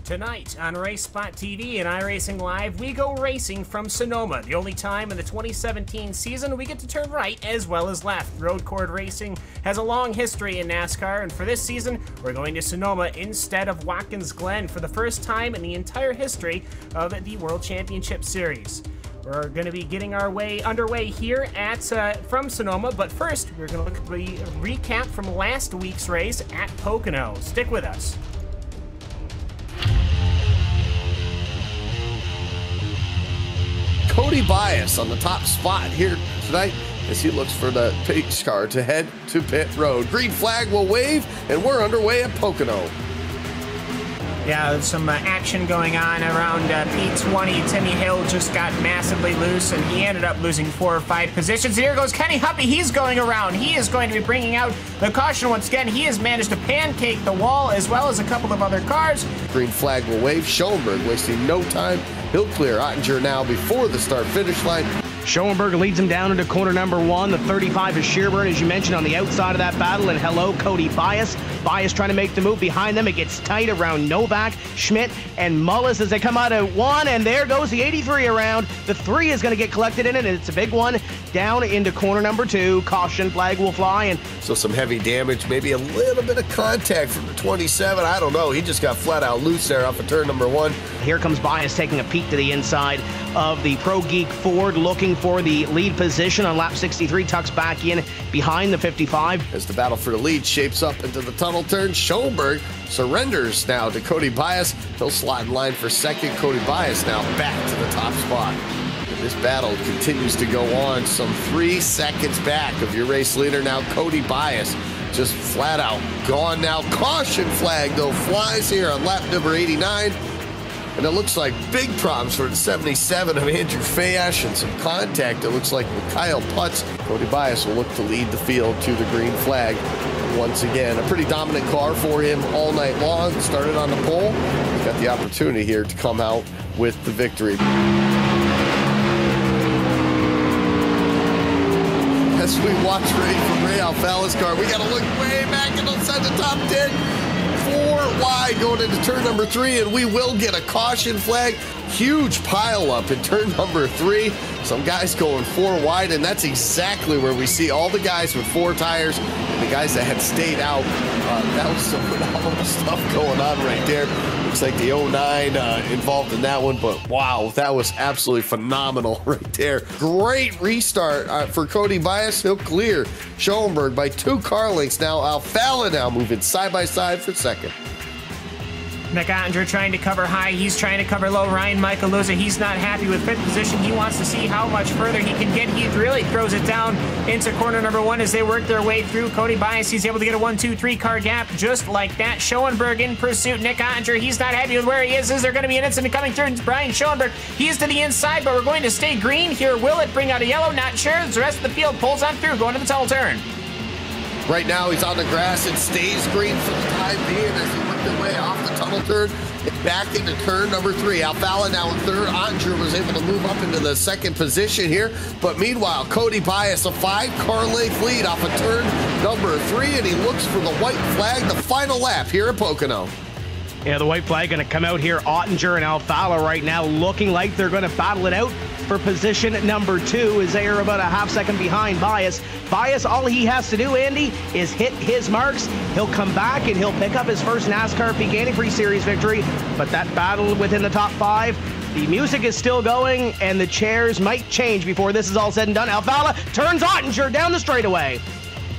Tonight on RaceSpot TV and iRacing Live, we go racing from Sonoma. The only time in the 2017 season we get to turn right as well as left. Road course racing has a long history in NASCAR, and for this season, we're going to Sonoma instead of Watkins Glen for the first time in the entire history of the World Championship Series. We're going to be getting our way underway here at from Sonoma, but first we're going to look at the recap from last week's race at Pocono. Stick with us. Cody Bias on the top spot here tonight as he looks for the pace car to head to pit road. Green flag will wave, and we're underway at Pocono. Yeah, there's some action going on around P20. Timmy Hill just got massively loose, and he ended up losing 4 or 5 positions. Here goes Kenny Huppy. He's going around. He is going to be bringing out the caution once again. He has managed to pancake the wall as well as a couple of other cars. Green flag will wave. Schoenberg wasting no time. He'll clear Ottinger now before the start-finish line. Schoenberg leads him down into corner number 1. The 35 is Shearburn, as you mentioned, on the outside of that battle. And hello, Cody Bias. Bias trying to make the move behind them. It gets tight around Novak, Schmidt, and Mullis as they come out at 1. And there goes the 83 around. The 3 is going to get collected in it, and it's a big one down into corner number 2. Caution flag will fly. And so some heavy damage, maybe a little bit of contact from the 27. I don't know. He just got flat out loose there off of turn number 1. Here comes Bias taking a peek to the inside of the Pro Geek Ford, looking for the lead position on lap 63. Tucks back in behind the 55. As the battle for the lead shapes up into the tunnel turn, Schoenberg surrenders now to Cody Bias. He'll slot in line for second. Cody Bias now back to the top spot. And this battle continues to go on. Some 3 seconds back of your race leader now, Cody Bias. Just flat out gone now. Caution flag, though, flies here on lap number 89. And it looks like big problems for the 77 of Andrew Fayash and some contact. It looks like Kyle Putz. Cody Bias will look to lead the field to the green flag. Once again, a pretty dominant car for him all night long. Started on the pole. He's got the opportunity here to come out with the victory. As we watch Ray Alfala's car, we got to look way back and inside the top 10. 4 wide going into turn number 3, and we will get a caution flag. Huge pile up in turn number 3. Some guys going 4 wide, and that's exactly where we see all the guys with 4 tires and the guys that had stayed out. That was some phenomenal stuff going on right there. Looks like the 09 involved in that one, but wow, that was absolutely phenomenal right there. Great restart for Cody Bias. He'll clear Schoenberg by 2 car lengths now. Alfala now moving side by side for second. Nick Ottinger trying to cover high. He's trying to cover low. Ryan Michaeluza, he's not happy with 5th position. He wants to see how much further he can get. He really throws it down into corner number 1 as they work their way through. Cody Bias, he's able to get a 1-2-3 car gap just like that. Schoenberg in pursuit. Nick Ottinger, he's not happy with where he is. Is there going to be an incident coming through? Brian Schoenberg, he's to the inside, but we're going to stay green here. Will it bring out a yellow? Not sure. The rest of the field pulls on through, going to the tunnel turn. Right now, he's on the grass and stays green for the time being as he worked his way off the tunnel turn back into turn number 3. Alfala now in 3rd. Ottinger was able to move up into the 2nd position here. But meanwhile, Cody Bias, a 5-car length lead off of turn number 3, and he looks for the white flag, the final lap here at Pocono. Yeah, the white flag going to come out here. Ottinger and Alfala right now looking like they're going to battle it out for position number 2 as they are about a half second behind Bias. Bias, all he has to do, Andy, is hit his marks. He'll come back and he'll pick up his first NASCAR Peak Antifreeze Series victory. But that battle within the top 5, the music is still going and the chairs might change before this is all said and done. Alfala turns Ottinger down the straightaway.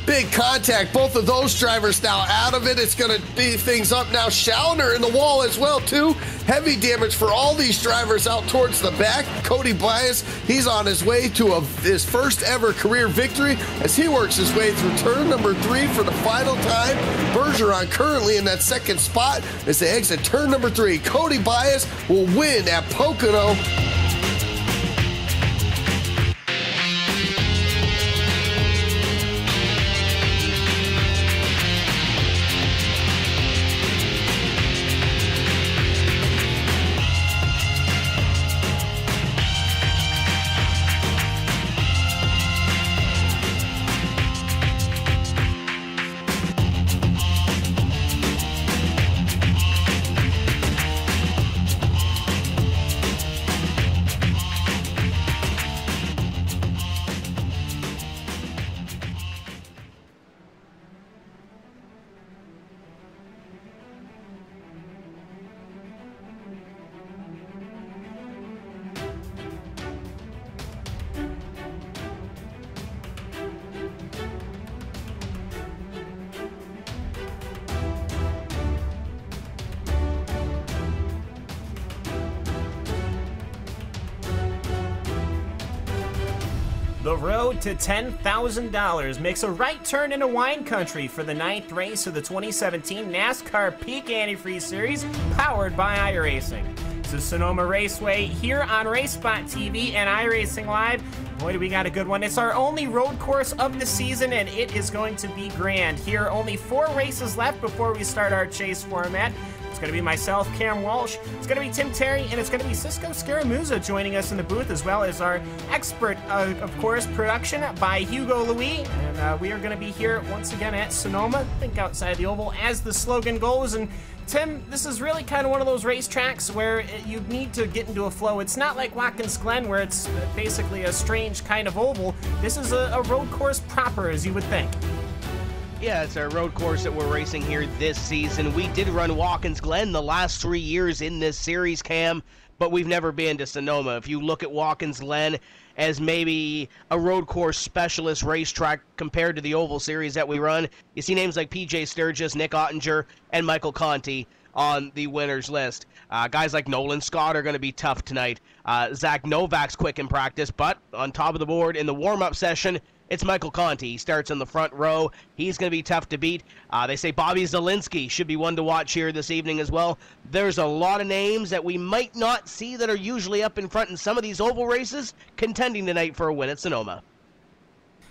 Big contact. Both of those drivers now out of it. It's going to beat things up now. Schauner in the wall as well, too. Heavy damage for all these drivers out towards the back. Cody Bias, he's on his way to his first ever career victory as he works his way through turn number 3 for the final time. Bergeron currently in that 2nd spot as they exit turn number 3. Cody Bias will win at Pocono. The road to $10,000 makes a right turn into wine country for the 9th race of the 2017 NASCAR Peak Antifreeze Series, powered by iRacing. This is Sonoma Raceway here on RaceSpot TV and iRacing Live. Boy, do we got a good one. It's our only road course of the season, and it is going to be grand. Here, only 4 races left before we start our chase format. It's going to be myself, Cam Walsh, it's going to be Tim Terry, and it's going to be Cisco Scaramuzza joining us in the booth, as well as our expert, of course, production by Hugo Louis. And we are going to be here once again at Sonoma, I think outside the oval, as the slogan goes. And Tim, this is really kind of one of those racetracks where you need to get into a flow. It's not like Watkins Glen, where it's basically a strange kind of oval. This is a road course proper, as you would think. Yeah, it's a road course that we're racing here this season. We did run Watkins Glen the last 3 years in this series, Cam, but we've never been to Sonoma. If you look at Watkins Glen as maybe a road course specialist racetrack compared to the Oval Series that we run, you see names like PJ Sturgis, Nick Ottinger, and Michael Conti on the winners list. Guys like Nolan Scott are going to be tough tonight. Zach Novak's quick in practice, but on top of the board in the warm-up session, it's Michael Conti. He starts in the front row. He's going to be tough to beat. They say Bobby Zielinski should be one to watch here this evening as well. There's a lot of names that we might not see that are usually up in front in some of these oval races contending tonight for a win at Sonoma.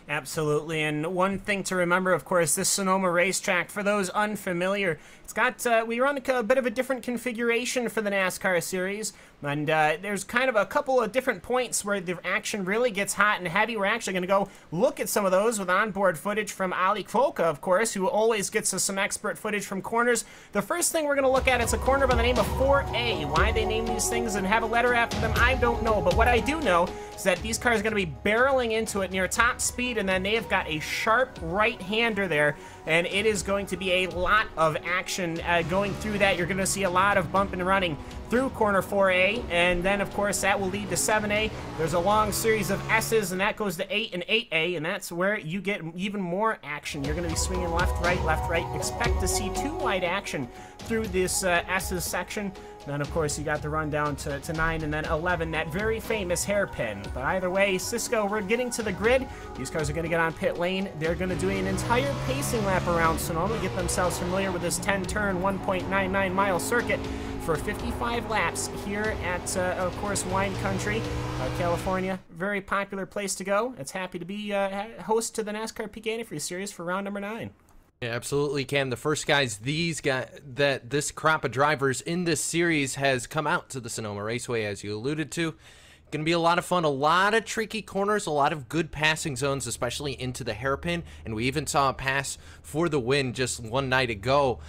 Absolutely, and one thing to remember, of course, this Sonoma racetrack, for those unfamiliar, it's got, we run a bit of a different configuration for the NASCAR series, and there's kind of a couple of different points where the action really gets hot and heavy. We're actually going to go look at some of those with onboard footage from Ali Kvoka, of course, who always gets us some expert footage from corners. The first thing we're going to look at, it's a corner by the name of 4A. Why they name these things and have a letter after them, I don't know, but what I do know is that these cars are going to be barreling into it near top speed, and then they have got a sharp right-hander there, and it is going to be a lot of action going through that. You're going to see a lot of bumping and running through corner 4A, and then, of course, that will lead to 7A. There's a long series of S's, and that goes to 8 and 8A, and that's where you get even more action. You're going to be swinging left, right. Expect to see 2-wide action through this S's section. Then, of course, you got the run down to 9 and then 11, that very famous hairpin. But either way, Cisco, we're getting to the grid. These cars are going to get on pit lane. They're going to do an entire pacing lap around Sonoma, get themselves familiar with this 10-turn, 1.99-mile circuit for 55 laps here at, of course, Wine Country, California. Very popular place to go. It's happy to be host to the NASCAR Peak Antifreeze Series for round number 9. Yeah, absolutely, Cam. The first guys, this crop of drivers in this series has come out to the Sonoma Raceway, as you alluded to. Going to be a lot of fun, a lot of tricky corners, a lot of good passing zones, especially into the hairpin. And we even saw a pass for the win just one night ago,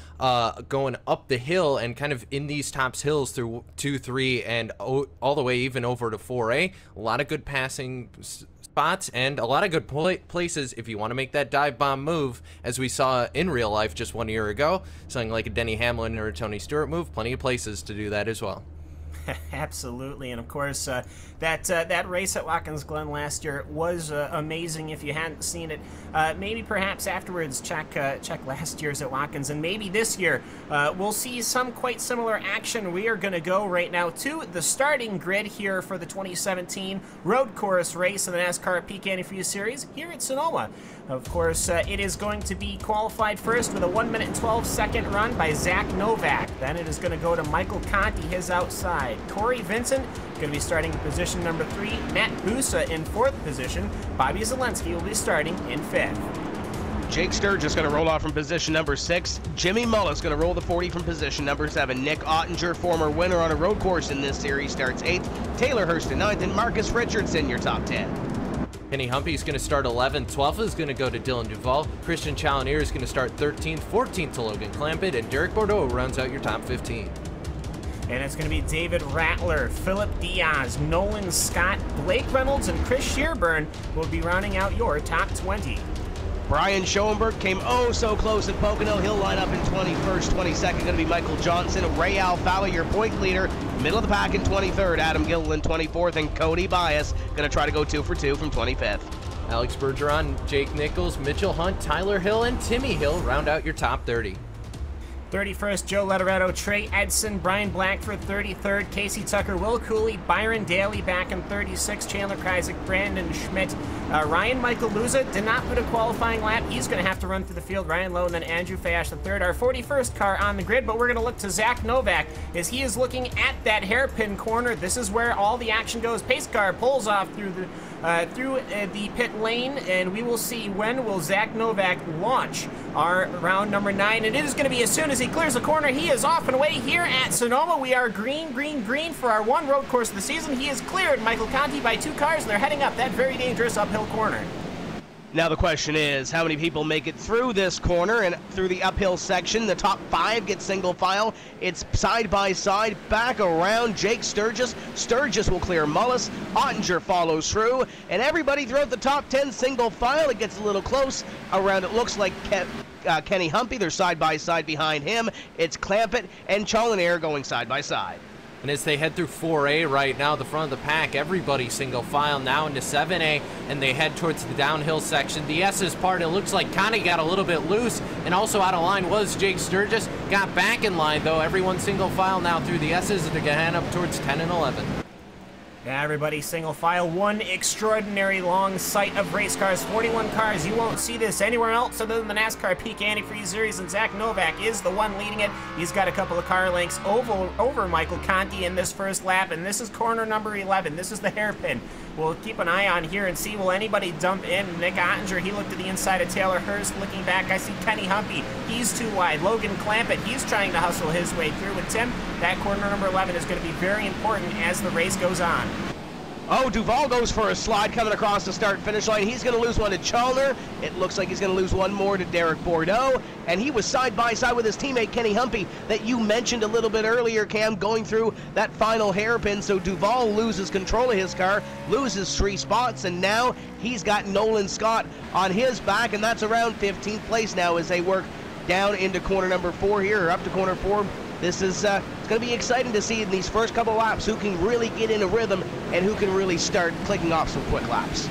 going up the hill and kind of in these tops hills through 2, 3, and all the way even over to 4A. A lot of good passing spots and a lot of good places if you want to make that dive bomb move, as we saw in real life just 1 year ago, something like a Denny Hamlin or a Tony Stewart move. Plenty of places to do that as well. Absolutely, and of course that race at Watkins Glen last year was amazing. If you hadn't seen it, maybe perhaps afterwards check last year's at Watkins, and maybe this year we'll see some quite similar action. We are going to go right now to the starting grid here for the 2017 road course race of the NASCAR Peak Antifreeze Series here at Sonoma. Of course, it is going to be qualified first with a 1 minute and 12-second run by Zach Novak. Then it is going to go to Michael Conti, his outside. Corey Vincent going to be starting in position number 3. Matt Busa in 4th position. Bobby Zielinski will be starting in 5th. Jake Sturgis going to roll off from position number 6. Jimmy Mullis going to roll the 40 from position number 7. Nick Ottinger, former winner on a road course in this series, starts 8th. Taylor Hurst in 9th, and Marcus Richardson, your top 10. Kenny Humpy is going to start 11th. 12th is going to go to Dylan Duval. Christian Chalonier is going to start 13th. 14th to Logan Clampett. And Derek Bordeaux rounds out your top 15. And it's going to be David Rattler, Philip Diaz, Nolan Scott, Blake Reynolds, and Chris Shearburn will be rounding out your top 20. Brian Schoenberg came oh so close at Pocono. He'll line up in 21st. 22nd going to be Michael Johnson. Ray Alfala, your point leader. Middle of the pack in 23rd. Adam Gilliland 24th. And Cody Bias going to try to go 2 for 2 from 25th. Alex Bergeron, Jake Nichols, Mitchell Hunt, Tyler Hill, and Timmy Hill round out your top 30. 31st, Joe Letoretto, Trey Edson, Brian Blackford, 33rd, Casey Tucker, Will Cooley, Byron Daly back in 36th, Chandler Kreisig, Brandon Schmidt, Ryan Michael Luza did not put a qualifying lap. He's going to have to run through the field. Ryan Lowe and then Andrew Fayash, the third, our 41st car on the grid, but we're going to look to Zach Novak as he is looking at that hairpin corner. This is where all the action goes. Pace car pulls off through the pit lane, and we will see when will Zach Novak launch our round number 9. And it is going to be as soon as he clears the corner. He is off and away here at Sonoma. We are green, green, green for our one road course of the season. He has cleared Michael Conti by 2 cars, and they're heading up that very dangerous uphill corner. Now the question is, how many people make it through this corner and through the uphill section? The top 5 get single file. It's side by side, back around. Jake Sturgis. Sturgis will clear Mullis. Ottinger follows through. And everybody throughout the top 10 single file. It gets a little close around, it looks like Kenny Humpy. They're side by side behind him. It's Clampett and Challenair going side by side. And as they head through 4A right now, the front of the pack, everybody single file now into 7A, and they head towards the downhill section. The S's part, it looks like Connie got a little bit loose, and also out of line was Jake Sturgis. Got back in line, though. Everyone single file now through the S's, and they're going to head up towards 10 and 11. Yeah, everybody single file. One extraordinary long sight of race cars, 41 cars. You won't see this anywhere else other than the NASCAR Peak Antifreeze Series, and Zach Novak is the one leading it. He's got a couple of car lengths over Michael Conti in this first lap, and this is corner number 11. This is the hairpin. We'll keep an eye on here and see will anybody dump in. Nick Ottinger, he looked to the inside of Taylor Hurst. Looking back, I see Kenny Humpy. He's too wide. Logan Clampett, he's trying to hustle his way through. And Tim, that corner number 11 is going to be very important as the race goes on. Oh, Duval goes for a slide coming across the start-finish line. He's going to lose one to Chalner. It looks like he's going to lose one more to Derek Bordeaux. And he was side-by-side with his teammate Kenny Humpy that you mentioned a little bit earlier, Cam, going through that final hairpin. So Duval loses control of his car, loses 3 spots, and now he's got Nolan Scott on his back, and that's around 15th place now as they work down into corner number 4 here, or up to corner 4. This is it's going to be exciting to see in these first couple laps who can really get in a rhythm and who can really start clicking off some quick laps.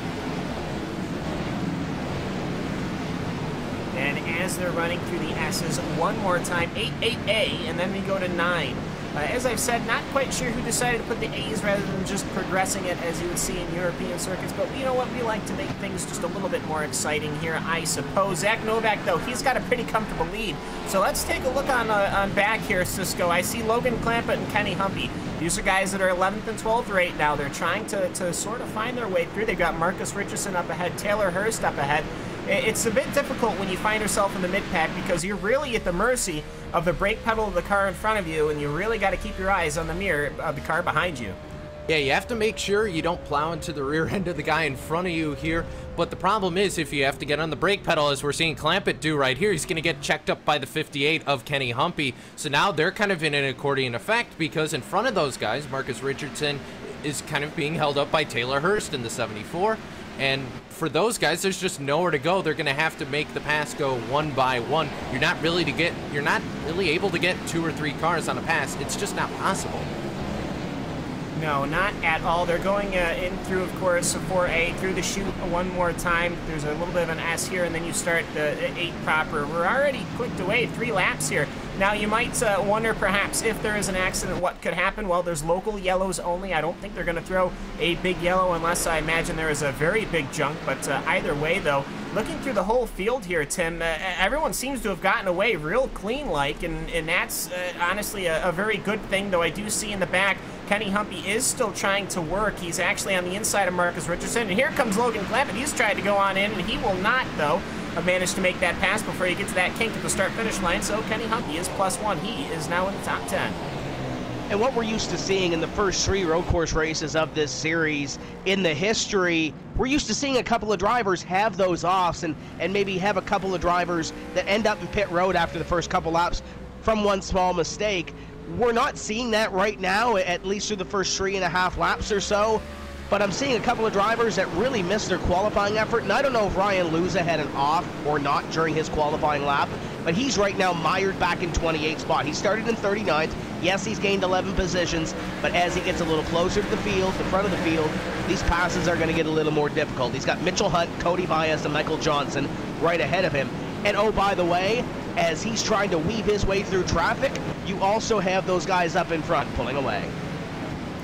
And as they're running through the S's one more time, 8A, and then we go to 9. As I've said, not quite sure who decided to put the A's rather than just progressing it as you would see in European circuits, but you know what, we like to make things just a little bit more exciting here, I suppose. Zach Novak, though, he's got a pretty comfortable lead. So let's take a look on back here, Cisco. I see Logan Clampett and Kenny Humpy. These are guys that are 11th and 12th right now. They're trying to sort of find their way through. They've got Marcus Richardson up ahead, Taylor Hurst up ahead. It's a bit difficult when you find yourself in the mid-pack because you're really at the mercy of the brake pedal of the car in front of you, and you really got to keep your eyes on the mirror of the car behind you. Yeah, you have to make sure you don't plow into the rear end of the guy in front of you here. But the problem is if you have to get on the brake pedal, as we're seeing Clampett do right here, he's going to get checked up by the 58 of Kenny Humpy. So now they're kind of in an accordion effect because in front of those guys, Marcus Richardson is kind of being held up by Taylor Hurst in the 74. And for those guys, there's just nowhere to go. They're going to have to make the pass go one by one. You're not really able to get 2 or 3 cars on a pass. It's just not possible. No, not at all. They're going in through, of course, 4A, through the chute one more time. There's a little bit of an S here, and then you start the 8 proper. We're already clicked away 3 laps here. Now, you might wonder, perhaps, if there is an accident, what could happen? Well, there's local yellows only. I don't think they're going to throw a big yellow unless I imagine there is a very big junk. But either way, though, looking through the whole field here, Tim, everyone seems to have gotten away real clean-like, and that's honestly a very good thing, though I do see in the back Kenny Humpy is still trying to work. He's actually on the inside of Marcus Richardson, and here comes Logan Clampett. He's tried to go on in, and he will not, though, manage to make that pass before he gets to that kink at the start-finish line, so Kenny Humpy is +1. He is now in the top 10. And what we're used to seeing in the first 3 road course races of this series in the history, we're used to seeing a couple of drivers have those offs and maybe have a couple of drivers that end up in pit road after the first couple laps from one small mistake. We're not seeing that right now, at least through the first 3.5 laps or so. But I'm seeing a couple of drivers that really missed their qualifying effort, and I don't know if Ryan Luza had an off or not during his qualifying lap, but he's right now mired back in 28th spot. He started in 39th. Yes, he's gained 11 positions, but as he gets a little closer to the field, the front of the field, these passes are going to get a little more difficult. He's got Mitchell Hunt, Cody Bias, and Michael Johnson right ahead of him. And oh, by the way, as he's trying to weave his way through traffic, you also have those guys up in front pulling away.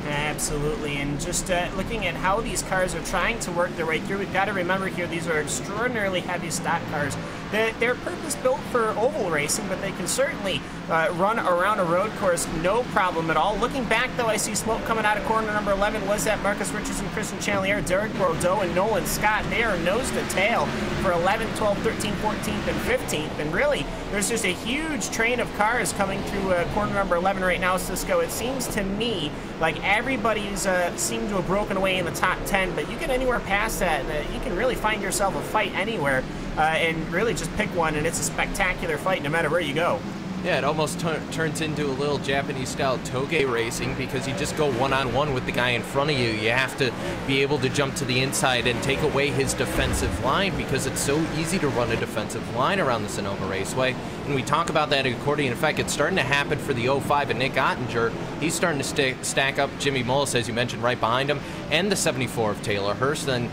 Absolutely, and just looking at how these cars are trying to work their way through, we've got to remember here these are extraordinarily heavy stock cars. They're purpose-built for oval racing, but they can certainly run around a road course no problem at all. Looking back, though, I see smoke coming out of corner number 11. Was that Marcus Richardson, Christian Chandelier, Derek Bordeaux, and Nolan Scott? They are nose to tail for 11th, 12th, 13th, 14th, and 15th. And really, there's just a huge train of cars coming through corner number 11 right now, Cisco. It seems to me like everybody's seemed to have broken away in the top 10, but you get anywhere past that, you can really find yourself a fight anywhere. And really just pick one, and it's a spectacular fight no matter where you go. Yeah, it almost turns into a little Japanese-style toge racing because you just go one-on-one with the guy in front of you. You have to be able to jump to the inside and take away his defensive line because it's so easy to run a defensive line around the Sonoma Raceway. And we talk about that accordion effect. It's starting to happen for the 05 and Nick Ottinger. He's starting to stack up Jimmy Mullis, as you mentioned, right behind him, and the 74 of Taylor Hurst. And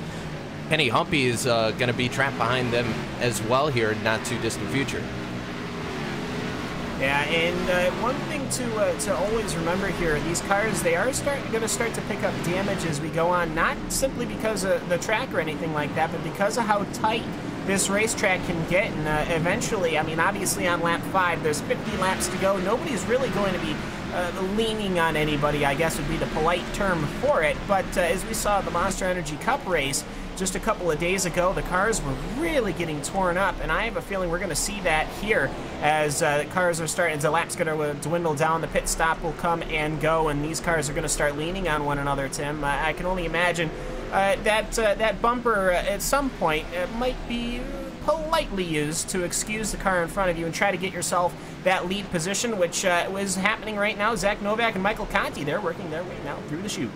Kenny Humpy is going to be trapped behind them as well here in not too distant future. Yeah, and one thing to always remember here, these cars, they are going to start to pick up damage as we go on, not simply because of the track or anything like that, but because of how tight this racetrack can get. And eventually, I mean, obviously on lap 5, there's 50 laps to go. Nobody's really going to be leaning on anybody, I guess would be the polite term for it. But as we saw the Monster Energy Cup race just a couple of days ago, the cars were really getting torn up, and I have a feeling we're going to see that here as the cars are starting, the lap's going to dwindle down, the pit stop will come and go, and these cars are going to start leaning on one another, Tim. I can only imagine that bumper at some point might be politely used to excuse the car in front of you and try to get yourself that lead position, which was happening right now. Zach Novak and Michael Conti, they're working their way now through the chute.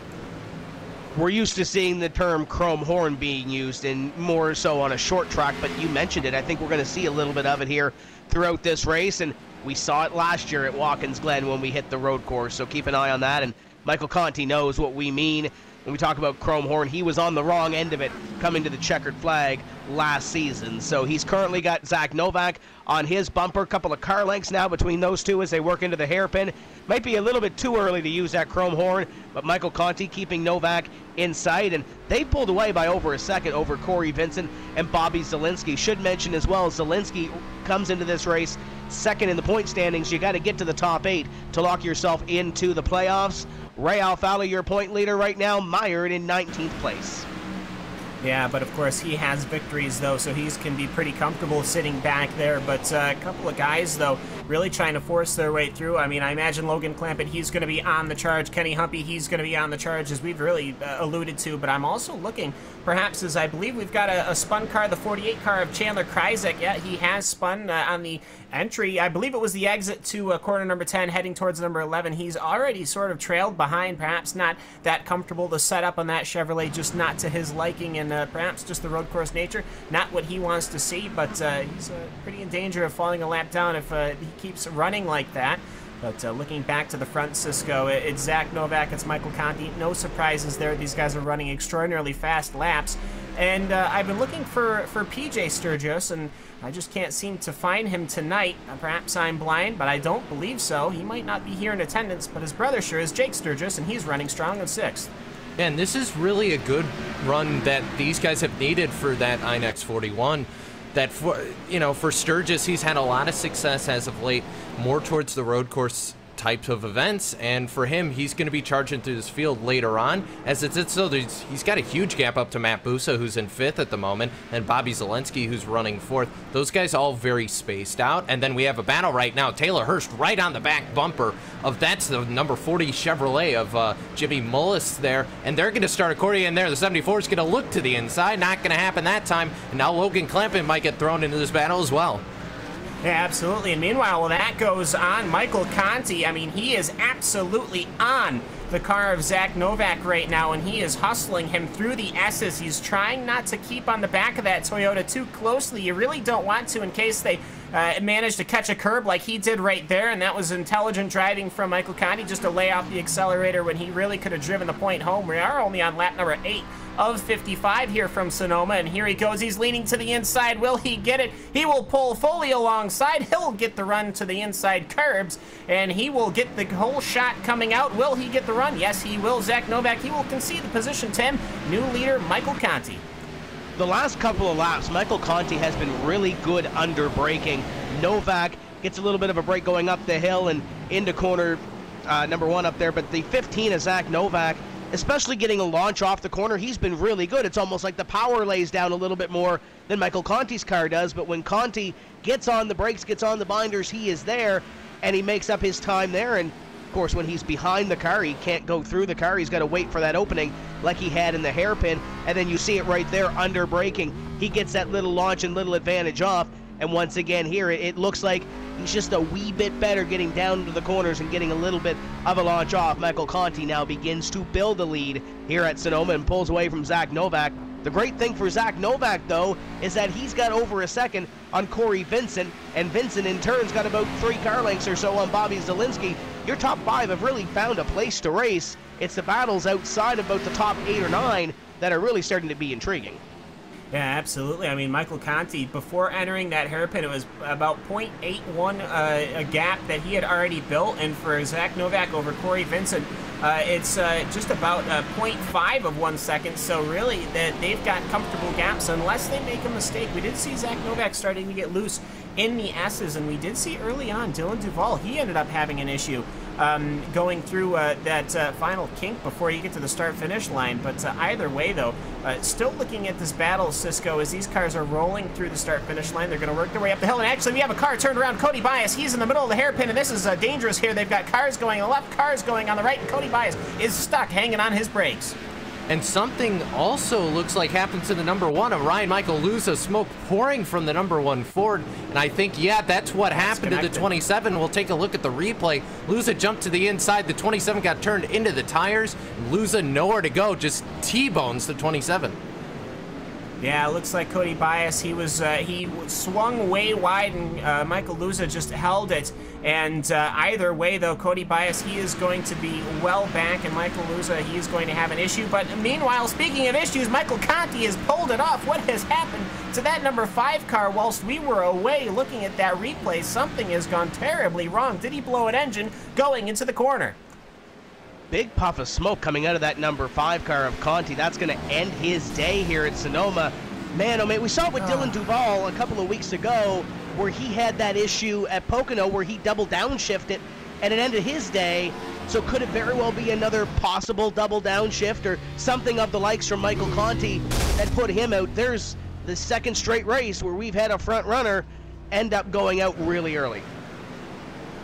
We're used to seeing the term chrome horn being used, and more so on a short track, but you mentioned it. I think we're going to see a little bit of it here throughout this race, and we saw it last year at Watkins Glen when we hit the road course, so keep an eye on that. And Michael Conti knows what we mean when we talk about chrome horn. He was on the wrong end of it coming to the checkered flag last season, so he's currently got Zach Novak on his bumper. Couple of car lengths now between those two as they work into the hairpin. Might be a little bit too early to use that chrome horn, but Michael Conti keeping Novak in sight, and they pulled away by over a second over Corey Vincent and Bobby Zielinski. Should mention as well, Zielinski comes into this race second in the point standings. You got to get to the top 8 to lock yourself into the playoffs. Ray Alfalo, your point leader right now, mired in 19th place. Yeah, but of course he has victories, though, so he can be pretty comfortable sitting back there. But a couple of guys, though, really trying to force their way through. I mean, I imagine Logan Clampett, he's going to be on the charge. Kenny Humpy, he's going to be on the charge, as we've really alluded to. But I'm also looking, perhaps, as I believe we've got a spun car, the 48 car of Chandler Kryzak. Yeah, he has spun on the entry. I believe it was the exit to corner number 10, heading towards number 11. He's already sort of trailed behind, perhaps not that comfortable to set up on that Chevrolet, just not to his liking, and perhaps just the road course nature, not what he wants to see, but he's pretty in danger of falling a lap down if he keeps running like that. But looking back to the front, Cisco, it's Zach Novak, it's Michael Conti. No surprises there. These guys are running extraordinarily fast laps. And I've been looking for PJ Sturgis, and I just can't seem to find him tonight. Perhaps I'm blind, but I don't believe so. He might not be here in attendance, but his brother sure is, Jake Sturgis, and he's running strong in 6th. And this is really a good run that these guys have needed for that INEX 41. That, for Sturgis, he's had a lot of success as of late, more towards the road course types of events, and for him, he's going to be charging through this field later on. As it's so, he's got a huge gap up to Matt Busa, who's in 5th at the moment, and Bobby Zielinski, who's running 4th. Those guys all very spaced out, and then we have a battle right now. Taylor Hurst right on the back bumper of, that's the number 40 Chevrolet of Jimmy Mullis there, and they're going to start according in there. The 74 is going to look to the inside, not going to happen that time, and now Logan Clampett might get thrown into this battle as well. Yeah, absolutely. And meanwhile, while that goes on, Michael Conti, I mean, he is absolutely on the car of Zach Novak right now, and he is hustling him through the S's. He's trying not to keep on the back of that Toyota too closely. You really don't want to, in case they managed to catch a curb like he did right there, and that was intelligent driving from Michael Conti just to lay off the accelerator when he really could have driven the point home. We are only on lap number 8 of 55 here from Sonoma, and here he goes. He's leaning to the inside. Will he get it? He will pull fully alongside. He'll get the run to the inside curbs, and he will get the whole shot coming out. Will he get the run? Yes, he will. Zach Novak, he will concede the position 10. New leader, Michael Conti. The last couple of laps, Michael Conti has been really good under braking. Novak gets a little bit of a break going up the hill and into corner number 1 up there, but the 15 of Zach Novak, especially getting a launch off the corner, he's been really good. It's almost like the power lays down a little bit more than Michael Conti's car does, but when Conti gets on the brakes, gets on the binders, he is there, and he makes up his time there. And of course, when he's behind the car, he can't go through the car. He's got to wait for that opening like he had in the hairpin, and then you see it right there under braking. He gets that little launch and little advantage off, and once again here, it looks like he's just a wee bit better getting down to the corners and getting a little bit of a launch off. Michael Conti now begins to build a lead here at Sonoma and pulls away from Zach Novak. The great thing for Zach Novak, though, is that he's got over a second on Corey Vincent, and Vincent in turn's got about 3 car lengths or so on Bobby Zielinski. Your top 5 have really found a place to race. It's the battles outside of about the top 8 or 9 that are really starting to be intriguing. Yeah, absolutely. I mean, Michael Conti, before entering that hairpin, it was about 0.81 a gap that he had already built, and for Zach Novak over Corey Vincent, it's just about 0.5 of 1 second, so really they've got comfortable gaps unless they make a mistake. We did see Zach Novak starting to get loose in the S's, and we did see early on Dylan Duval, he ended up having an issue going through that final kink before you get to the start-finish line. But either way, though, still looking at this battle, Cisco, as these cars are rolling through the start-finish line. They're going to work their way up the hill, and actually we have a car turned around. Cody Bias, he's in the middle of the hairpin, and this is dangerous here. They've got cars going on the left, cars going on the right, and Cody Bias is stuck hanging on his brakes. And something also looks like happened to the number 1 of Ryan Michael Luza, smoke pouring from the number 1 Ford. And I think, yeah, that's what happened to the 27. We'll take a look at the replay. Luza jumped to the inside. The 27 got turned into the tires. Luza nowhere to go, just T-bones the 27. Yeah, it looks like Cody Bias, he swung way wide, and Michael Luza just held it. And either way, though, Cody Bias, he is going to be well back, and Michael Luza, he is going to have an issue. But meanwhile, speaking of issues, Michael Conti has pulled it off. What has happened to that number 5 car whilst we were away looking at that replay? Something has gone terribly wrong. Did he blow an engine going into the corner? Big puff of smoke coming out of that number 5 car of Conti. That's going to end his day here at Sonoma. Man, oh man, we saw it with Dylan Duval a couple of weeks ago where he had that issue at Pocono where he double downshifted and it ended his day. So could it very well be another possible double downshift or something of the likes from Michael Conti that put him out? There's the second straight race where we've had a front runner end up going out really early.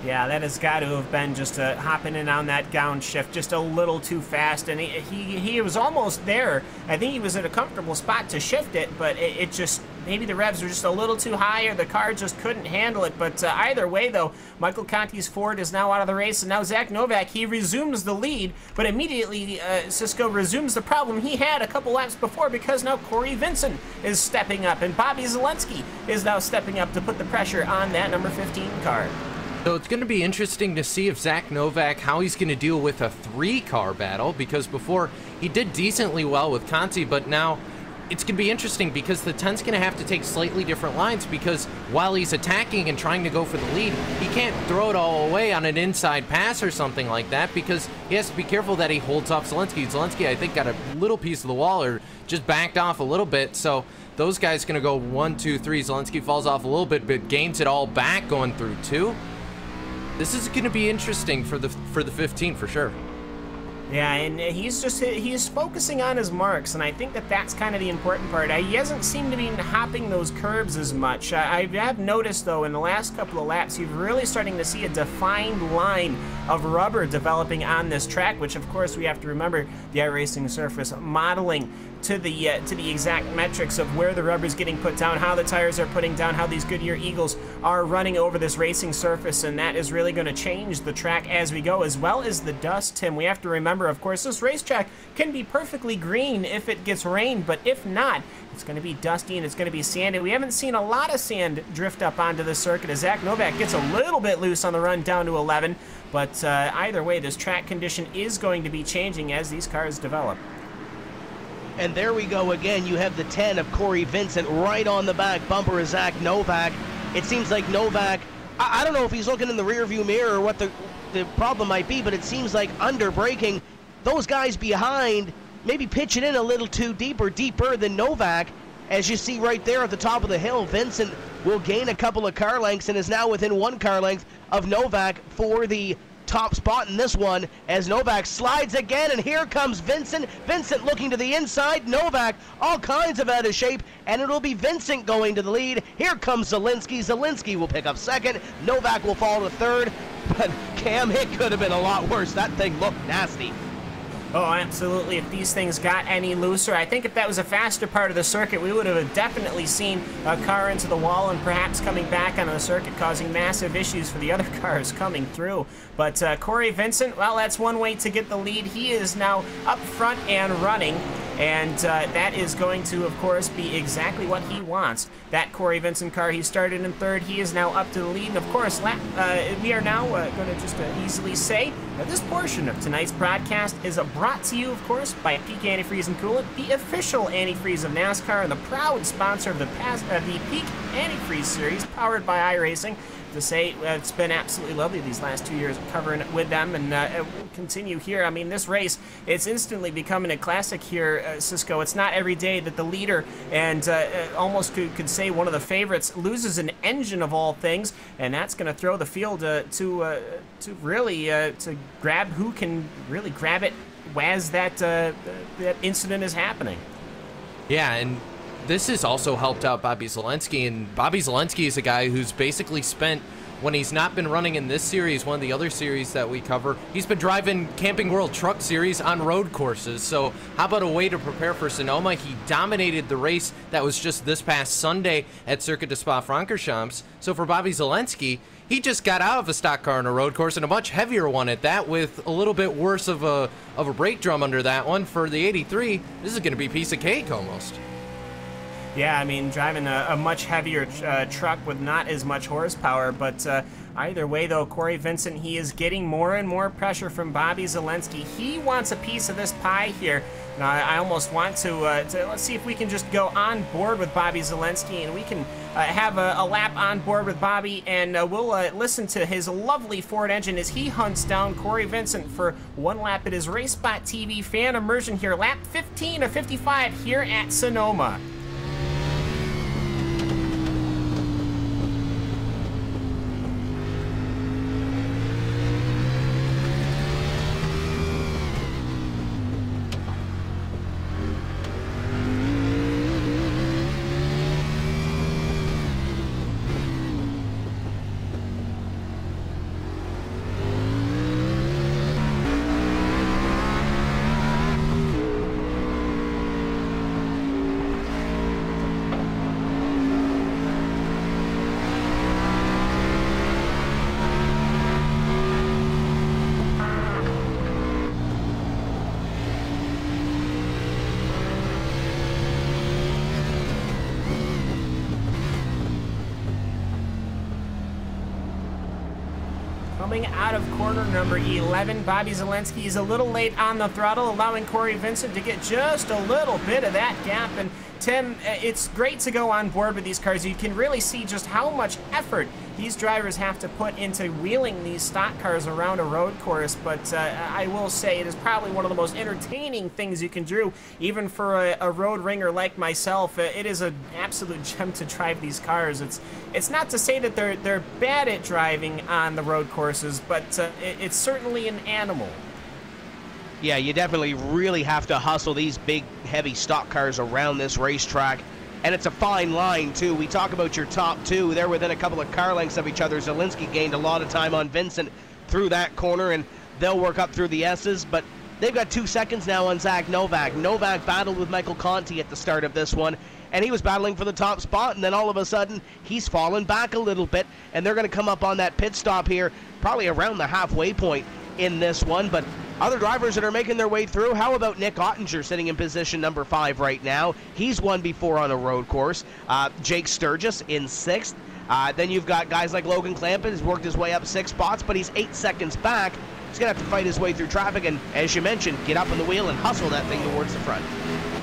Yeah, that has got to have been just hopping in on that downshift just a little too fast, and he was almost there. I think he was at a comfortable spot to shift it, but it just, maybe the revs were just a little too high or the car just couldn't handle it. But either way, though, Michael Conti's Ford is now out of the race, and now Zach Novak, he resumes the lead, but immediately Cisco resumes the problem he had a couple laps before because now Corey Vincent is stepping up, and Bobby Zielinski is now stepping up to put the pressure on that number 15 car. So it's going to be interesting to see if Zach Novak, how he's going to deal with a 3-car battle, because before he did decently well with Conti, but now it's going to be interesting because the 10's going to have to take slightly different lines, because while he's attacking and trying to go for the lead, he can't throw it all away on an inside pass or something like that, because he has to be careful that he holds off Zielinski. Zielinski, I think, got a little piece of the wall or just backed off a little bit, so those guys going to go 1, 2, 3. Zielinski falls off a little bit, but gains it all back going through 2. This is going to be interesting for the 15 for sure. Yeah, and he's focusing on his marks, and I think that's kind of the important part. He hasn't seemed to be hopping those curbs as much. I have noticed, though, in the last couple of laps, you're really starting to see a defined line of rubber developing on this track, which, of course, we have to remember the iRacing surface modeling to the exact metrics of where the rubber's getting put down, how the tires are putting down, how these Goodyear Eagles are running over this racing surface, and that is really going to change the track as we go, as well as the dust, Tim. We have to remember, of course, this racetrack can be perfectly green if it gets rain, but if not, it's going to be dusty and it's going to be sandy. We haven't seen a lot of sand drift up onto the circuit as Zach Novak gets a little bit loose on the run down to 11, but either way, this track condition is going to be changing as these cars develop. And there we go again. You have the 10 of Corey Vincent right on the back bumper of Zach Novak. It seems like Novak, I don't know if he's looking in the rearview mirror or what the problem might be, but it seems like under braking, those guys behind maybe pitching in a little too deep or deeper than Novak. As you see right there at the top of the hill, Vincent will gain a couple of car lengths and is now within 1 car length of Novak for the top spot in this one, as Novak slides again, and here comes Vincent. Vincent looking to the inside, Novak all kinds of out of shape, and it'll be Vincent going to the lead. Here comes Zielinski. Zielinski will pick up second. Novak will fall to third, but Cam, it could have been a lot worse. That thing looked nasty. Oh, absolutely. If these things got any looser, I think if that was a faster part of the circuit, we would have definitely seen a car into the wall and perhaps coming back onto the circuit, causing massive issues for the other cars coming through. But Corey Vincent, well, that's one way to get the lead. He is now up front and running, and that is going to, of course, be exactly what he wants. That Corey Vincent car, he started in third. He is now up to the lead. And, of course, we are now going to just easily say that this portion of tonight's broadcast is brought to you, of course, by Peak Antifreeze and Coolant, the official antifreeze of NASCAR and the proud sponsor of the Peak Antifreeze series, powered by iRacing. To say it's been absolutely lovely these last 2 years covering it with them, and we'll continue here. I mean, this race, it's instantly becoming a classic here, Cisco. It's not every day that the leader and almost could say one of the favorites loses an engine of all things, and that's going to throw the field to really to grab who can really grab it as that incident is happening. Yeah, and this has also helped out Bobby Zielinski, and Bobby Zielinski is a guy who's basically spent, when he's not been running in this series, one of the other series that we cover, he's been driving Camping World Truck Series on road courses. So how about a way to prepare for Sonoma? He dominated the race that was just this past Sunday at Circuit de Spa-Francorchamps. So for Bobby Zielinski, he just got out of a stock car on a road course, and a much heavier one at that, with a little bit worse of a brake drum under that one. For the 83, this is going to be a piece of cake almost. Yeah, I mean, driving a much heavier truck with not as much horsepower, but either way, though, Corey Vincent, he is getting more and more pressure from Bobby Zielinski. He wants a piece of this pie here. Now, I almost want to let's see if we can just go on board with Bobby Zielinski, and we can have a lap on board with Bobby, and we'll listen to his lovely Ford engine as he hunts down Corey Vincent for one lap. It is RaceSpot TV fan immersion here, lap 15 of 55 here at Sonoma. Coming out of corner number 11, Bobby Zielinski is a little late on the throttle, allowing Corey Vincent to get just a little bit of that gap. And Tim, it's great to go on board with these cars. You can really see just how much effort these drivers have to put into wheeling these stock cars around a road course, but I will say it is probably one of the most entertaining things you can do, even for a road ringer like myself. It is an absolute gem to drive these cars. It's not to say that they're bad at driving on the road courses, but it's certainly an animal. Yeah, you definitely really have to hustle these big, heavy stock cars around this racetrack. And it's a fine line, too. We talk about your top two. They're within a couple of car lengths of each other. Zielinski gained a lot of time on Vincent through that corner, and they'll work up through the S's. But They've got 2 seconds now on Zach Novak. Novak battled with Michael Conti at the start of this one, and he was battling for the top spot, and then all of a sudden, he's fallen back a little bit, and they're going to come up on that pit stop here, probably around the halfway point in this one, but other drivers that are making their way through, how about Nick Ottinger sitting in position number 5 right now? He's won before on a road course. Jake Sturgis in 6th. Then you've got guys like Logan Clampett, who's worked his way up 6 spots, but he's 8 seconds back. He's going to have to fight his way through traffic and, as you mentioned, get up on the wheel and hustle that thing towards the front.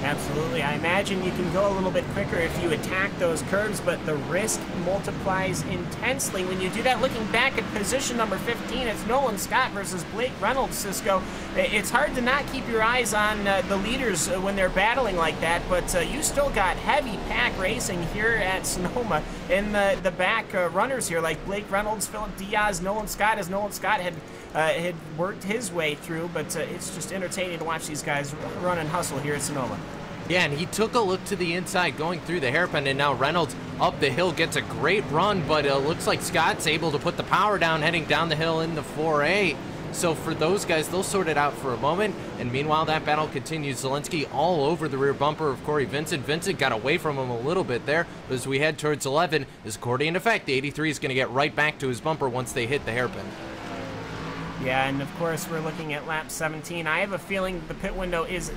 Absolutely. I imagine you can go a little bit quicker if you attack those curves, but the risk multiplies intensely when you do that. Looking back at position number 15, it's Nolan Scott versus Blake Reynolds, Cisco. It's hard to not keep your eyes on the leaders when they're battling like that, but you still got heavy pack racing here at Sonoma in the back runners here, like Blake Reynolds, Philip Diaz, Nolan Scott, as Nolan Scott had worked his way through, but it's just entertaining to watch these guys run and hustle here at Sonoma. Yeah, and he took a look to the inside going through the hairpin, and now Reynolds up the hill gets a great run, but it looks like Scott's able to put the power down heading down the hill in the 4A. So for those guys, they'll sort it out for a moment, and meanwhile that battle continues. Zelensky all over the rear bumper of Corey Vincent. Vincent got away from him a little bit there, but as we head towards 11, his accordion effect, the 83 is going to get right back to his bumper once they hit the hairpin. Yeah, and of course we're looking at lap 17. I have a feeling the pit window is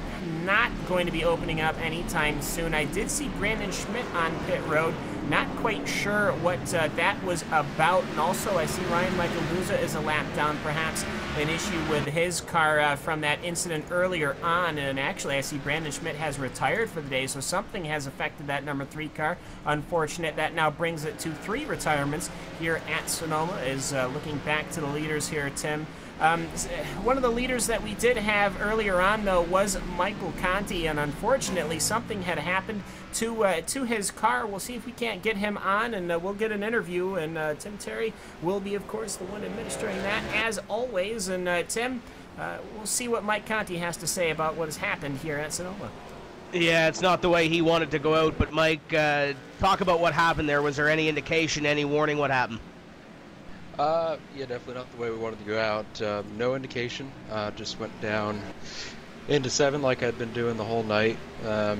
not going to be opening up anytime soon. I did see Brandon Schmidt on pit road. Not quite sure what that was about. And also I see Ryan Michael Buza is a lap down, perhaps an issue with his car from that incident earlier on. And actually I see Brandon Schmidt has retired for the day, so something has affected that number 3 car. Unfortunate. That now brings it to 3 retirements here at Sonoma. Is looking back to the leaders here, Tim. One of the leaders that we did have earlier on, though, was Michael Conti, and unfortunately something had happened to his car. We'll see if we can't get him on, and we'll get an interview, and Tim Terry will be, of course, the one administering that, as always. And Tim, we'll see what Mike Conti has to say about what has happened here at Sonoma. Yeah, it's not the way he wanted to go out, but Mike, talk about what happened there. Was there any indication, any warning what happened? Yeah, definitely not the way we wanted to go out. No indication. Just went down into 7 like I'd been doing the whole night.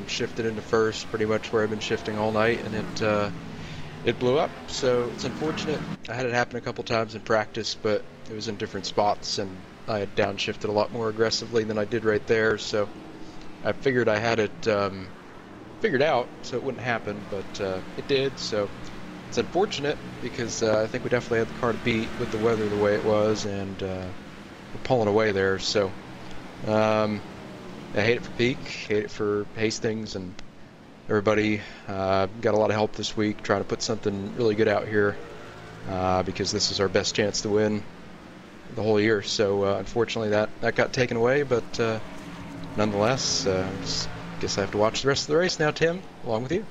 Shifted into first, pretty much where I've been shifting all night, and it blew up. So it's unfortunate. I had it happen a couple times in practice, but it was in different spots, and I had downshifted a lot more aggressively than I did right there. So I figured I had it figured out so it wouldn't happen, but it did. So it's unfortunate because I think we definitely had the car to beat with the weather the way it was, and we're pulling away there. So I hate it for Peak, hate it for Hastings, and everybody. Got a lot of help this week trying to put something really good out here because this is our best chance to win the whole year. So unfortunately that got taken away, but nonetheless, guess I have to watch the rest of the race now, Tim, along with you.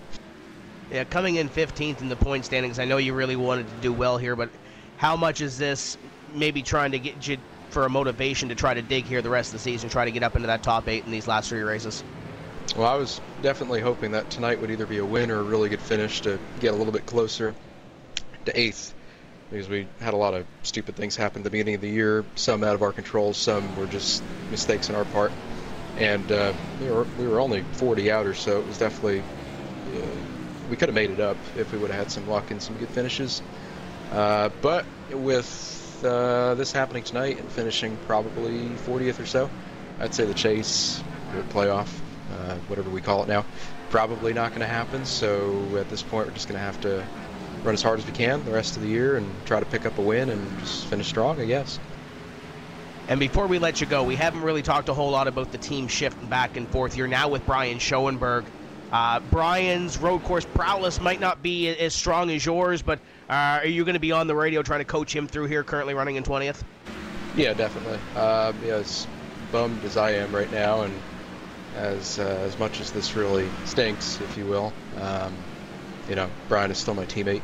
Yeah, coming in 15th in the point standings, I know you really wanted to do well here, but how much is this maybe trying to get you for a motivation to try to dig here the rest of the season, try to get up into that top 8 in these last 3 races? Well, I was definitely hoping that tonight would either be a win or a really good finish to get a little bit closer to 8th, because we had a lot of stupid things happen at the beginning of the year, some out of our control, some were just mistakes on our part, and we were only 40 out or so. It was definitely we could have made it up if we would have had some luck and some good finishes. But with this happening tonight and finishing probably 40th or so, I'd say the chase, or playoff, whatever we call it now, probably not going to happen. So at this point, we're just going to have to run as hard as we can the rest of the year and try to pick up a win and just finish strong, I guess. And before we let you go, we haven't really talked a whole lot about the team shifting back and forth. You're now with Brian Schoenberg. Brian's road course prowess might not be as strong as yours, but are you going to be on the radio trying to coach him through here, currently running in 20th? Yeah, definitely. Yeah, as bummed as I am right now, and as much as this really stinks, if you will, you know, Brian is still my teammate,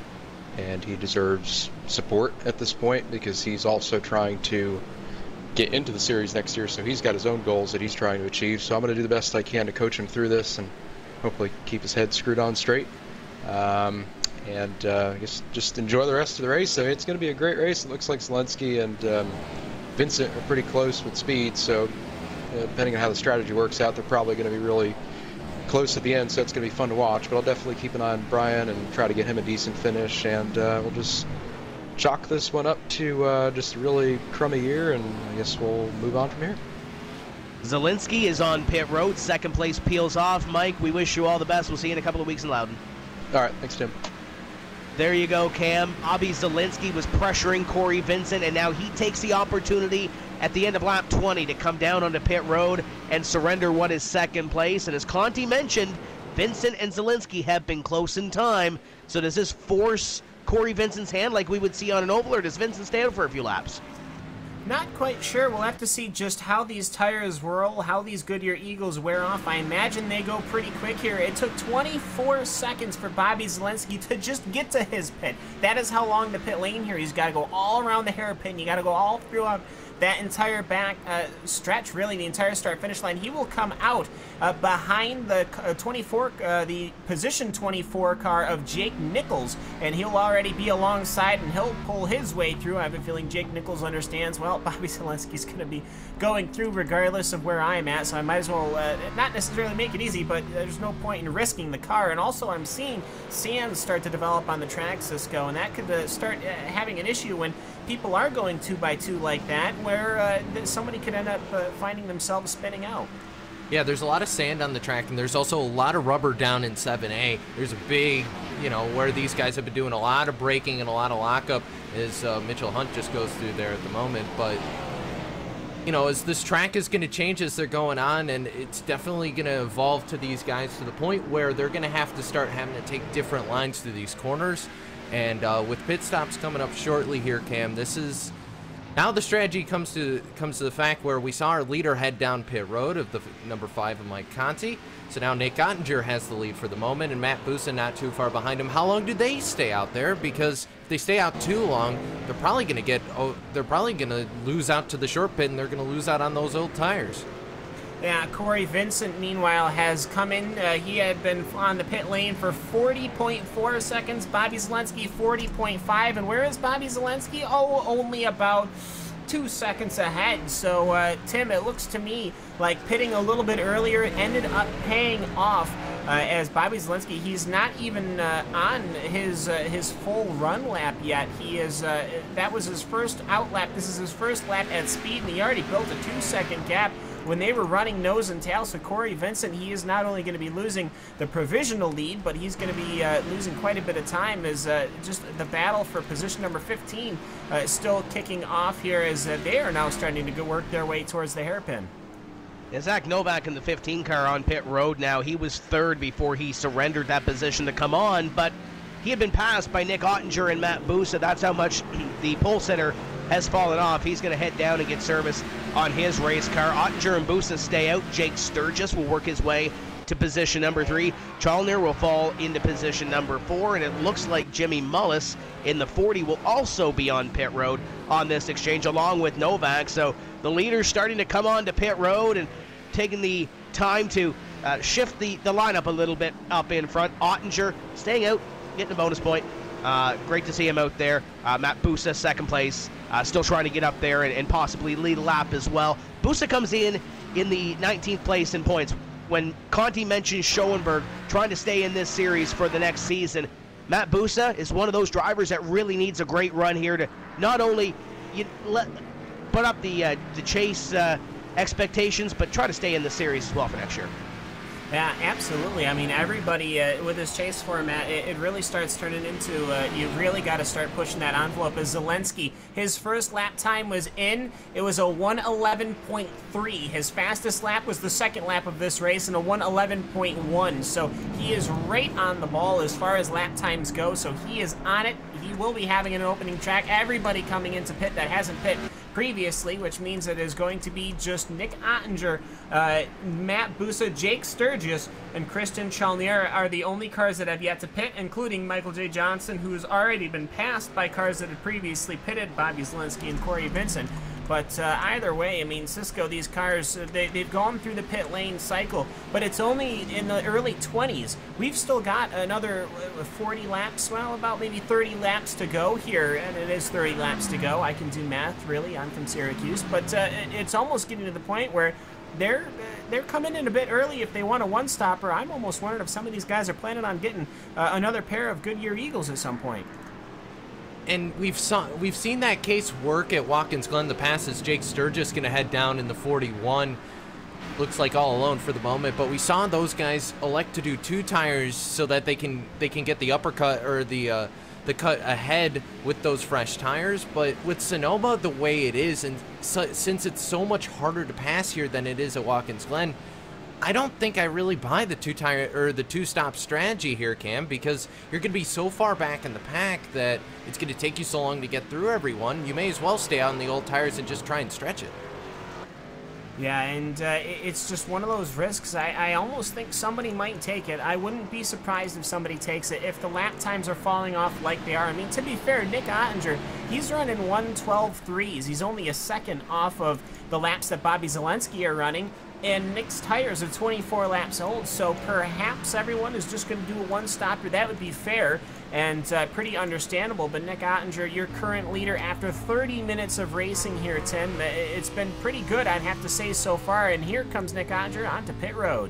and he deserves support at this point because he's also trying to get into the series next year, so he's got his own goals that he's trying to achieve. So I'm going to do the best I can to coach him through this and hopefully keep his head screwed on straight. I guess just enjoy the rest of the race. So it's going to be a great race. It looks like Zelensky and Vincent are pretty close with speed, so depending on how the strategy works out, they're probably going to be really close at the end, so it's going to be fun to watch. But I'll definitely keep an eye on Brian and try to get him a decent finish, and we'll just chalk this one up to just a really crummy year, and I guess we'll move on from here. Zielinski is on pit road. Second place peels off. Mike, we wish you all the best. We'll see you in a couple of weeks in Loudon. All right, thanks, Tim. There you go, Cam. Bobby Zielinski was pressuring Corey Vincent, and now he takes the opportunity at the end of lap 20 to come down onto pit road and surrender what is second place. And as Conti mentioned, Vincent and Zielinski have been close in time. So does this force Corey Vincent's hand like we would see on an oval, or does Vincent stay out for a few laps? Not quite sure. We'll have to see just how these tires roll, how these Goodyear Eagles wear off. I imagine they go pretty quick here. It took 24 seconds for Bobby Zielinski to just get to his pit. That is how long the pit lane here. He's got to go all around the hairpin. You got to go all throughout that entire back stretch, really, the entire start-finish line. He will come out behind the the position 24 car of Jake Nichols, and he'll already be alongside, and he'll pull his way through. I have a feeling Jake Nichols understands, well, Bobby Zielinski's going to be going through regardless of where I'm at, so I might as well not necessarily make it easy, but there's no point in risking the car. And also I'm seeing sands start to develop on the track, Cisco, and that could start having an issue when people are going 2x2 like that, where somebody could end up finding themselves spinning out. Yeah, there's a lot of sand on the track, and there's also a lot of rubber down in 7A. There's a big, where these guys have been doing a lot of braking and a lot of lockup as Mitchell Hunt just goes through there at the moment. But, as this track is going to change as they're going on, and it's definitely going to evolve to these guys to the point where they're going to have to start having to take different lines through these corners. And with pit stops coming up shortly here, Cam, this is now the strategy comes to the fact where we saw our leader head down pit road of the number 5 of Mike Conti. So now Nick Ottinger has the lead for the moment, and Matt Busa not too far behind him. How long do they stay out there? Because if they stay out too long, they're probably going to lose out to the short pit, and they're going to lose out on those old tires. Yeah, Corey Vincent, meanwhile, has come in. He had been on the pit lane for 40.4 seconds. Bobby Zielinski, 40.5. And where is Bobby Zielinski? Oh, only about 2 seconds ahead. So, Tim, it looks to me like pitting a little bit earlier ended up paying off as Bobby Zielinski, he's not even on his full run lap yet. He is that was his first out lap. This is his first lap at speed, and he already built a 2-second gap when they were running nose and tail. So Corey Vincent, he is not only going to be losing the provisional lead, but he's going to be losing quite a bit of time as just the battle for position number 15 is still kicking off here as they are now starting to work their way towards the hairpin. Zach Novak in the 15 car on pit road now. He was third before he surrendered that position to come on, but he had been passed by Nick Ottinger and Matt Busa. That's how much the pole sitter has fallen off. He's going to head down and get service on his race car. Ottinger and Busa stay out. Jake Sturgis will work his way to position number 3. Chalner will fall into position number 4, and it looks like Jimmy Mullis in the 40 will also be on pit road on this exchange along with Novak. So the leader's starting to come on to pit road and taking the time to shift the lineup a little bit up in front. Ottinger staying out, getting a bonus point. Great to see him out there. Matt Busa, second place, still trying to get up there and possibly lead a lap as well. Busa comes in the 19th place in points. When Conti mentioned Schoenberg trying to stay in this series for the next season, Matt Busa is one of those drivers that really needs a great run here to not only put up the chase expectations, but try to stay in the series as well for next year. Yeah, absolutely. I mean, everybody with this chase format, it really starts turning into, you really got to start pushing that envelope. As Zielinski, his first lap time was in. It was a 1:11.3. His fastest lap was the second lap of this race in a 1:11.1. So he is right on the ball as far as lap times go. So he is on it. He will be having an opening track. Everybody coming into pit that hasn't pit previously, which means it is going to be just Nick Ottinger, Matt Busa, Jake Sturgis, and Christian Chalnier are the only cars that have yet to pit, including Michael J. Johnson, who has already been passed by cars that had previously pitted, Bobby Zielinski and Corey Vincent. But either way, I mean, Cisco, these cars, they've gone through the pit lane cycle, but it's only in the early 20s. We've still got another 40 laps, well, about maybe 30 laps to go here, and it is 30 laps to go. I can do math, really. I'm from Syracuse. But it's almost getting to the point where they're coming in a bit early if they want a one-stopper. I'm almost wondering if some of these guys are planning on getting another pair of Goodyear Eagles at some point. And we've seen that case work at Watkins Glen the past, as Jake Sturgis going to head down in the 41. Looks like all alone for the moment, but we saw those guys elect to do 2 tires so that they can get the uppercut or the cut ahead with those fresh tires. But with Sonoma the way it is, and since it's so much harder to pass here than it is at Watkins Glen, I don't think I really buy the 2-tire or the 2-stop strategy here, Cam, because you're going to be so far back in the pack that it's going to take you so long to get through everyone. You may as well stay on the old tires and just try and stretch it. Yeah, and it's just one of those risks. I almost think somebody might take it. I wouldn't be surprised if somebody takes it if the lap times are falling off like they are. I mean, to be fair, Nick Ottinger, he's running 1:12.3s. He's only a second off of the laps that Bobby Zelensky are running, and Nick's tires are 24 laps old, so perhaps everyone is just going to do a one-stopper. That would be fair and pretty understandable. But Nick Ottinger, your current leader after 30 minutes of racing here, Tim. It's been pretty good, I'd have to say, so far. And here comes Nick Ottinger onto pit road.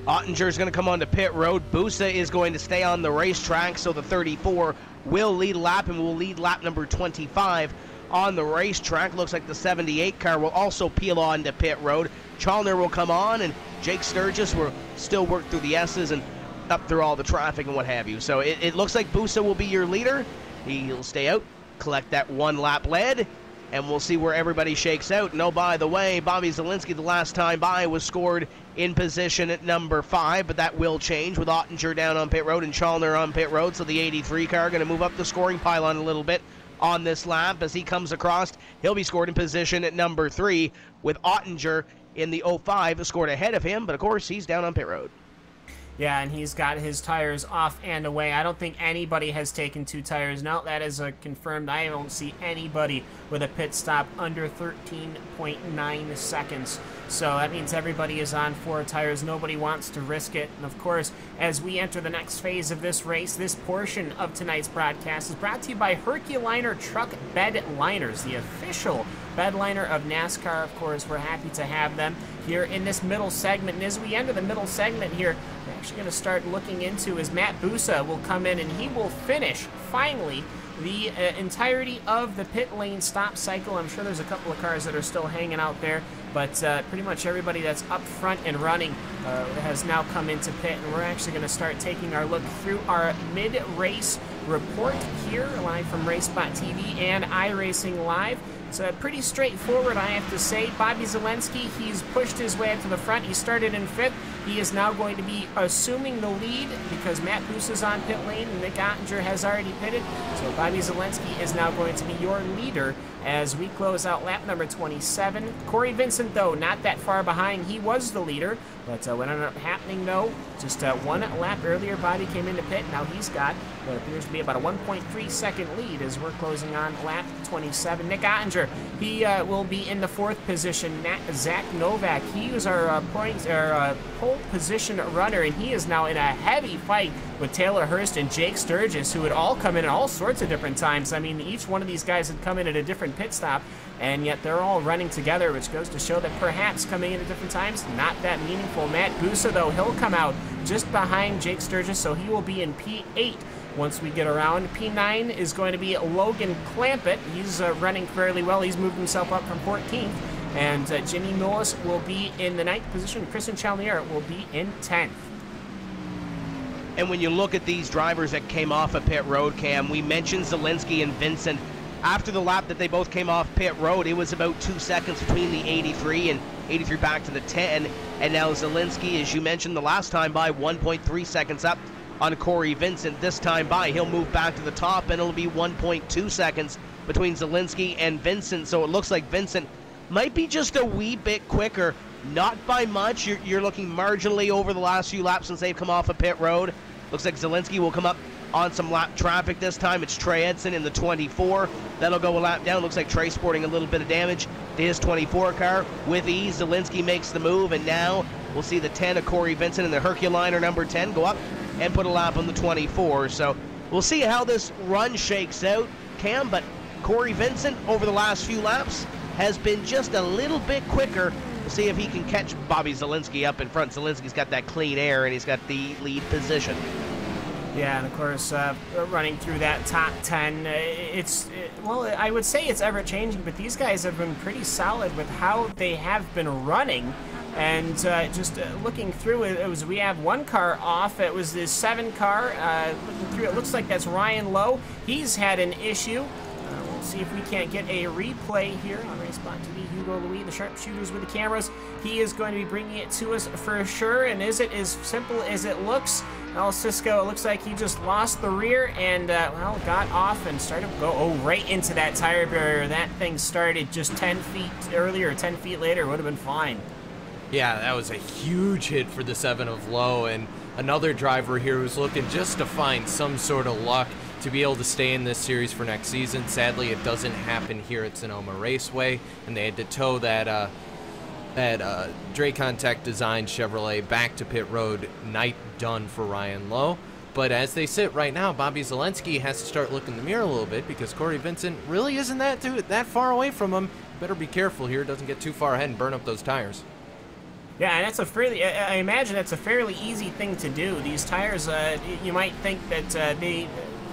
Ottinger is going to come onto pit road. Busa is going to stay on the racetrack, so the 34 will lead lap and will lead lap number 25 on the racetrack. Looks like the 78 car will also peel on to pit road. Chalner will come on, and Jake Sturgis will still work through the S's and up through all the traffic and what have you. So it looks like Busa will be your leader. He'll stay out, collect that 1 lap lead, and we'll see where everybody shakes out. And oh, by the way, Bobby Zelensky the last time by was scored in position at number 5, but that will change with Ottinger down on pit road and Chalner on pit road. So the 83 car going to move up the scoring pylon a little bit on this lap. As he comes across, he'll be scored in position at number 3, with Ottinger in the 05 scored ahead of him, but of course he's down on pit road. Yeah, and he's got his tires off and away. I don't think anybody has taken 2 tires. No, that is confirmed. I don't see anybody with a pit stop under 13.9 seconds. So that means everybody is on 4 tires. Nobody wants to risk it. And of course, as we enter the next phase of this race, this portion of tonight's broadcast is brought to you by Herculiner Truck Bed Liners, the official bed liner of NASCAR. Of course, we're happy to have them here in this middle segment. And as we enter the middle segment here, we're actually going to start looking into as Matt Busa will come in and he will finish, finally, the entirety of the pit lane stop cycle. I'm sure there's a couple of cars that are still hanging out there, but pretty much everybody that's up front and running has now come into pit, and we're actually going to start taking our look through our mid-race report here, live from RaceSpot TV and iRacing Live. It's pretty straightforward, I have to say. Bobby Zelensky, he's pushed his way up to the front. He started in 5th. He is now going to be assuming the lead because Matt Busa's on pit lane and Nick Ottinger has already pitted. So Bobby Zelensky is now going to be your leader as we close out lap number 27. Corey Vincent, though, not that far behind. He was the leader, but what ended up happening, though, just 1 lap earlier, Bobby came into pit. Now he's got what appears to be about a 1.3 second lead as we're closing on lap 27. Nick Ottinger, he will be in the 4th position. Zach Novak, he was our pole position runner, and he is now in a heavy fight with Taylor Hurst and Jake Sturgis, who had all come in at all sorts of different times. I mean, each one of these guys had come in at a different pit stop, and yet they're all running together, which goes to show that perhaps coming in at different times, not that meaningful. Matt Busa, though, he'll come out just behind Jake Sturgis, so he will be in P8 once we get around. P9 is going to be Logan Clampett. He's running fairly well. He's moved himself up from 14th. And Jimmy Millis will be in the 9th position. Christian Chalnier will be in 10th. And when you look at these drivers that came off of pit road, Cam, we mentioned Zelensky and Vincent. After the lap that they both came off pit road, it was about 2 seconds between the 83 and 83 back to the 10. And now Zelensky, as you mentioned the last time by, 1.3 seconds up on Corey Vincent. This time by, he'll move back to the top, and it'll be 1.2 seconds between Zelensky and Vincent. So it looks like Vincent might be just a wee bit quicker, not by much. You're looking marginally over the last few laps since they've come off of pit road. Looks like Zelensky will come up on some lap traffic this time. It's Trey Edson in the 24. That'll go a lap down. Looks like Trey sporting a little bit of damage to his 24 car. With ease, Zelensky makes the move, and now we'll see the 10 of Corey Vincent and the Herculiner number 10 go up and put a lap on the 24. So we'll see how this run shakes out, Cam, but Corey Vincent over the last few laps has been just a little bit quicker We'll see if he can catch Bobby Zielinski up in front. Zielinski's got that clean air, and he's got the lead position. Yeah, and of course, running through that top 10, well, I would say it's ever-changing, but these guys have been pretty solid with how they have been running. And just looking through it, we have one car off. It was the 7 car. Looking through, it looks like that's Ryan Lowe. He's had an issue. We'll see if we can't get a replay here on RaceSpot TV. Hugo Louis, the sharpshooters with the cameras. He is going to be bringing it to us for sure. And is it as simple as it looks? Well, Cisco, it looks like he just lost the rear and, well, got off and started to go right into that tire barrier. That thing started just 10 feet earlier, 10 feet later, would have been fine. Yeah, that was a huge hit for the 7 of Lowe, and another driver here who's looking just to find some sort of luck to be able to stay in this series for next season. Sadly, it doesn't happen here at Sonoma Raceway, and they had to tow that Dracon Tech designed Chevrolet back to pit road. Night done for Ryan Lowe. But as they sit right now, Bobby Zielinski has to start looking in the mirror a little bit because Corey Vincent really isn't that far away from him. Better be careful here, doesn't get too far ahead and burn up those tires. Yeah, and that's I imagine that's a fairly easy thing to do. These tires, you might think that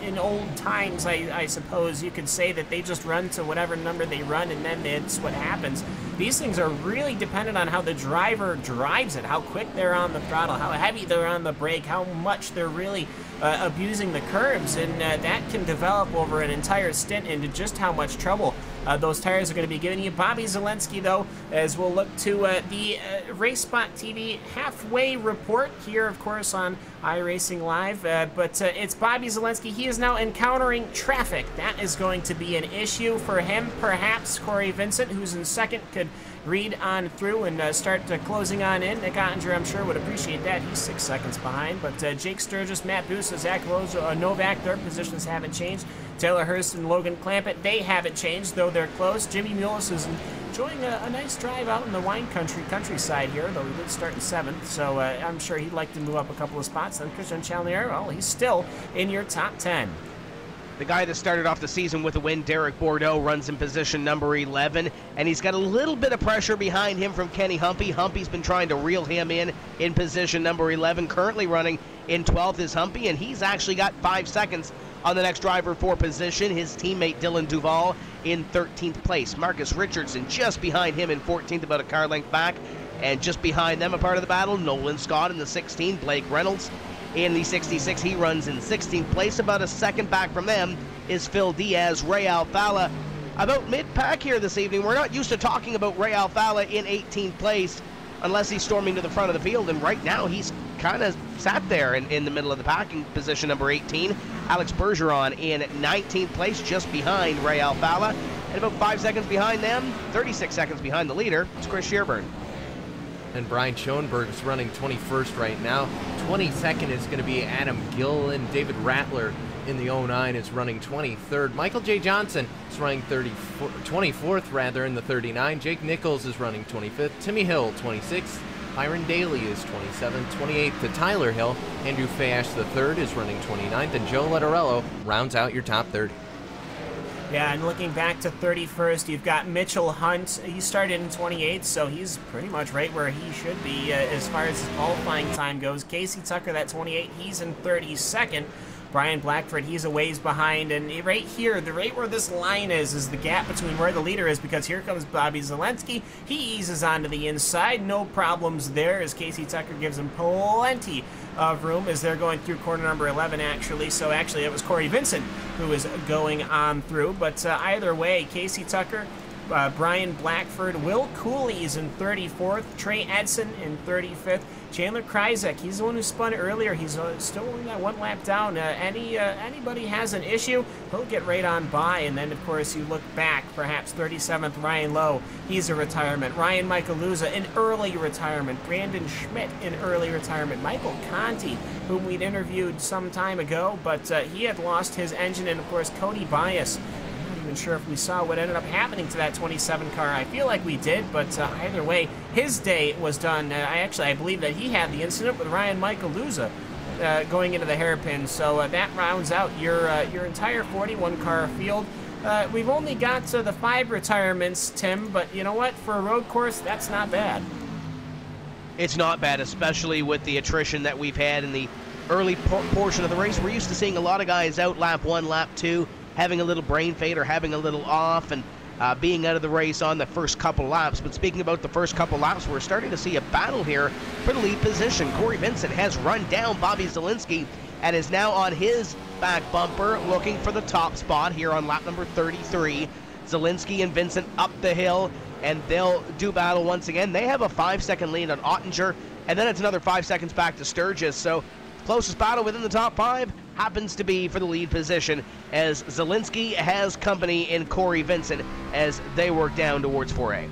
in old times, I suppose you could say that they just run to whatever number they run and then it's what happens. These things are really dependent on how the driver drives it, how quick they're on the throttle, how heavy they're on the brake, how much they're really abusing the curbs, and that can develop over an entire stint into just how much trouble those tires are going to be giving you. Bobby Zielinski, though, as we'll look to the RaceSpot TV halfway report here, of course, on iRacing Live, but it's Bobby Zielinski. He is now encountering traffic. That is going to be an issue for him. Perhaps Corey Vincent, who's in second, could read on through and start closing on in. Nick Ottinger, I'm sure, would appreciate that. He's 6 seconds behind. But Jake Sturgis, Matt Busa, Zach Rose, Novak, their positions haven't changed. Taylor Hurst and Logan Clampett, they haven't changed, though they're close. Jimmy Mullis is enjoying a nice drive out in the wine countryside here, though he did start in 7th, so I'm sure he'd like to move up a couple of spots. Then Christian Chalnier, well, he's still in your top 10. The guy that started off the season with a win, Derek Bordeaux, runs in position number 11, and he's got a little bit of pressure behind him from Kenny Humpy. Humpy's been trying to reel him in position number 11. Currently running in 12th is Humpy, and he's actually got 5 seconds on the next driver for position. His teammate Dylan Duval in 13th place. Marcus Richardson just behind him in 14th, about a car length back. And just behind them, a part of the battle, Nolan Scott in the 16, Blake Reynolds in the 66. He runs in 16th place. About a second back from them is Phil Diaz. Ray Alfala about mid-pack here this evening. We're not used to talking about Ray Alfala in 18th place unless he's storming to the front of the field, and right now he's kind of sat there in the middle of the pack in position number 18. Alex Bergeron in 19th place, just behind Ray Alfala, and about 5 seconds behind them, 36 seconds behind the leader, it's Chris Shearburn. And Brian Schoenberg is running 21st right now. 22nd is going to be Adam Gill, and David Rattler in the 09 is running 23rd. Michael J. Johnson is running 24th rather in the 39. Jake Nichols is running 25th. Timmy Hill 26th. Byron Daly is 27th. 28th to Tyler Hill. Andrew Fash III is running 29th, and Joe Letterello rounds out your top 30. Yeah, and looking back to 31st, you've got Mitchell Hunt. He started in 28th, so he's pretty much right where he should be as far as his qualifying time goes. Casey Tucker, that 28, he's in 32nd. Brian Blackford, he's a ways behind, and right here, the right where this line is the gap between where the leader is, because here comes Bobby Zielinski. He eases onto the inside, no problems there, as Casey Tucker gives him plenty of room as they're going through corner number 11, actually. So actually, it was Corey Vincent who is going on through, but either way, Casey Tucker, Brian Blackford, Will Cooley is in 34th, Trey Edson in 35th, Chandler Kryzak, he's the one who spun earlier. He's still only got 1 lap down. Anybody has an issue, he'll get right on by. And then, of course, you look back, perhaps 37th, Ryan Lowe, he's a retirement. Ryan Michaeluza, in early retirement. Brandon Schmidt, in early retirement. Michael Conti, whom we'd interviewed some time ago, but he had lost his engine. And, of course, Cody Bias. I'm not even sure if we saw what ended up happening to that 27 car. I feel like we did, but either way, his day was done. I believe that he had the incident with Ryan Michaeluza going into the hairpin. So that rounds out your entire 41 car field. we've only got the 5 retirements, Tim, but you know what? For a road course, that's not bad. It's not bad, especially with the attrition that we've had in the early portion of the race. We're used to seeing a lot of guys out lap 1, lap 2, having a little brain fade or having a little off and being out of the race on the first couple laps. But speaking about the first couple laps, we're starting to see a battle here for the lead position. Corey Vincent has run down Bobby Zalinski and is now on his back bumper looking for the top spot here on lap number 33. Zalinski and Vincent up the hill, and they'll do battle once again. They have a 5-second lead on Ottinger, and then it's another 5 seconds back to Sturgis. So closest battle within the top 5 happens to be for the lead position, as Zalinski has company in Corey Vincent as they work down towards 4A.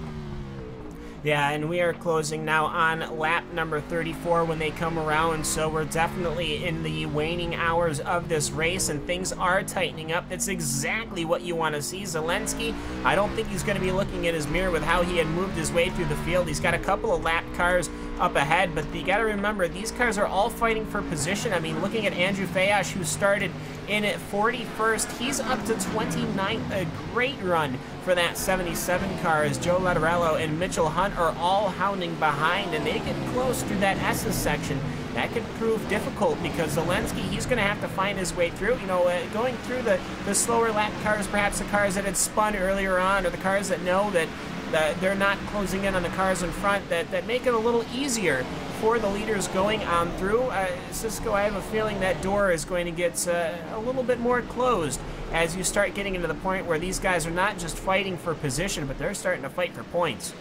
Yeah, and we are closing now on lap number 34 when they come around, so we're definitely in the waning hours of this race, and things are tightening up. That's exactly what you want to see. Zalinski, I don't think he's going to be looking in his mirror with how he had moved his way through the field. He's got a couple of lap cars up ahead, but you got to remember, these cars are all fighting for position. I mean, looking at Andrew Fayash, who started in at 41st, he's up to 29th, a great run for that 77 car, as Joe Letterello and Mitchell Hunt are all hounding behind, and they get close through that S's section. That could prove difficult because Zalinski, he's going to have to find his way through. You know, going through the slower lap cars, perhaps the cars that had spun earlier on, or the cars that know that they're not closing in on the cars in front, that make it a little easier for the leaders going on through. Cisco, I have a feeling that door is going to get a little bit more closed as you start getting into the point where these guys are not just fighting for position, but they're starting to fight for points.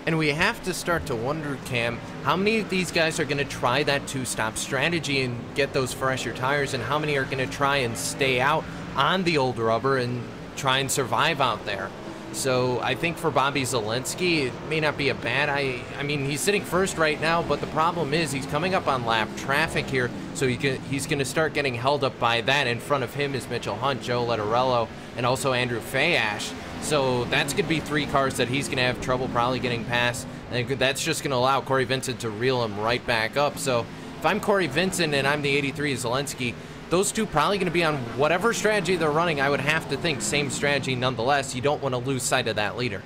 And we have to start to wonder, Cam, how many of these guys are going to try that two-stop strategy and get those fresher tires, and how many are going to try and stay out on the old rubber and try and survive out there. So I think for Bobby Zalinski, it may not be a bad. I mean, he's sitting first right now, but the problem is he's coming up on lap traffic here, so he's going to start getting held up by that. In front of him is Mitchell Hunt, Joe Letterello, and also Andrew Fayash. So that's going to be 3 cars that he's going to have trouble probably getting past, and that's just going to allow Corey Vincent to reel him right back up. So if I'm Corey Vincent and I'm the 83 Zalinski, those two probably going to be on whatever strategy they're running. I would have to think same strategy nonetheless. You don't want to lose sight of that leader.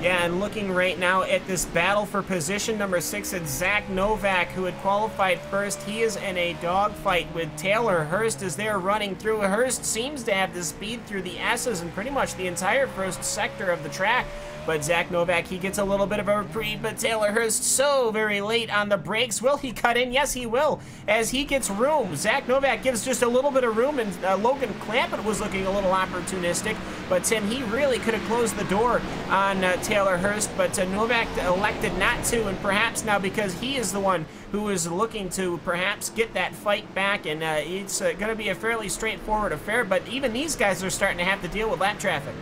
Yeah, and looking right now at this battle for position number 6, it's Zach Novak, who had qualified first. He is in a dogfight with Taylor Hurst as they're running through. Hurst seems to have the speed through the S's and pretty much the entire first sector of the track. But Zach Novak, he gets a little bit of a reprieve, but Taylor Hurst so very late on the brakes. Will he cut in? Yes, he will, as he gets room. Zach Novak gives just a little bit of room, and Logan Clampett was looking a little opportunistic, but Tim, he really could have closed the door on Taylor Hurst, but Novak elected not to, and perhaps now because he is the one who is looking to perhaps get that fight back, and it's going to be a fairly straightforward affair, but even these guys are starting to have to deal with lap traffic.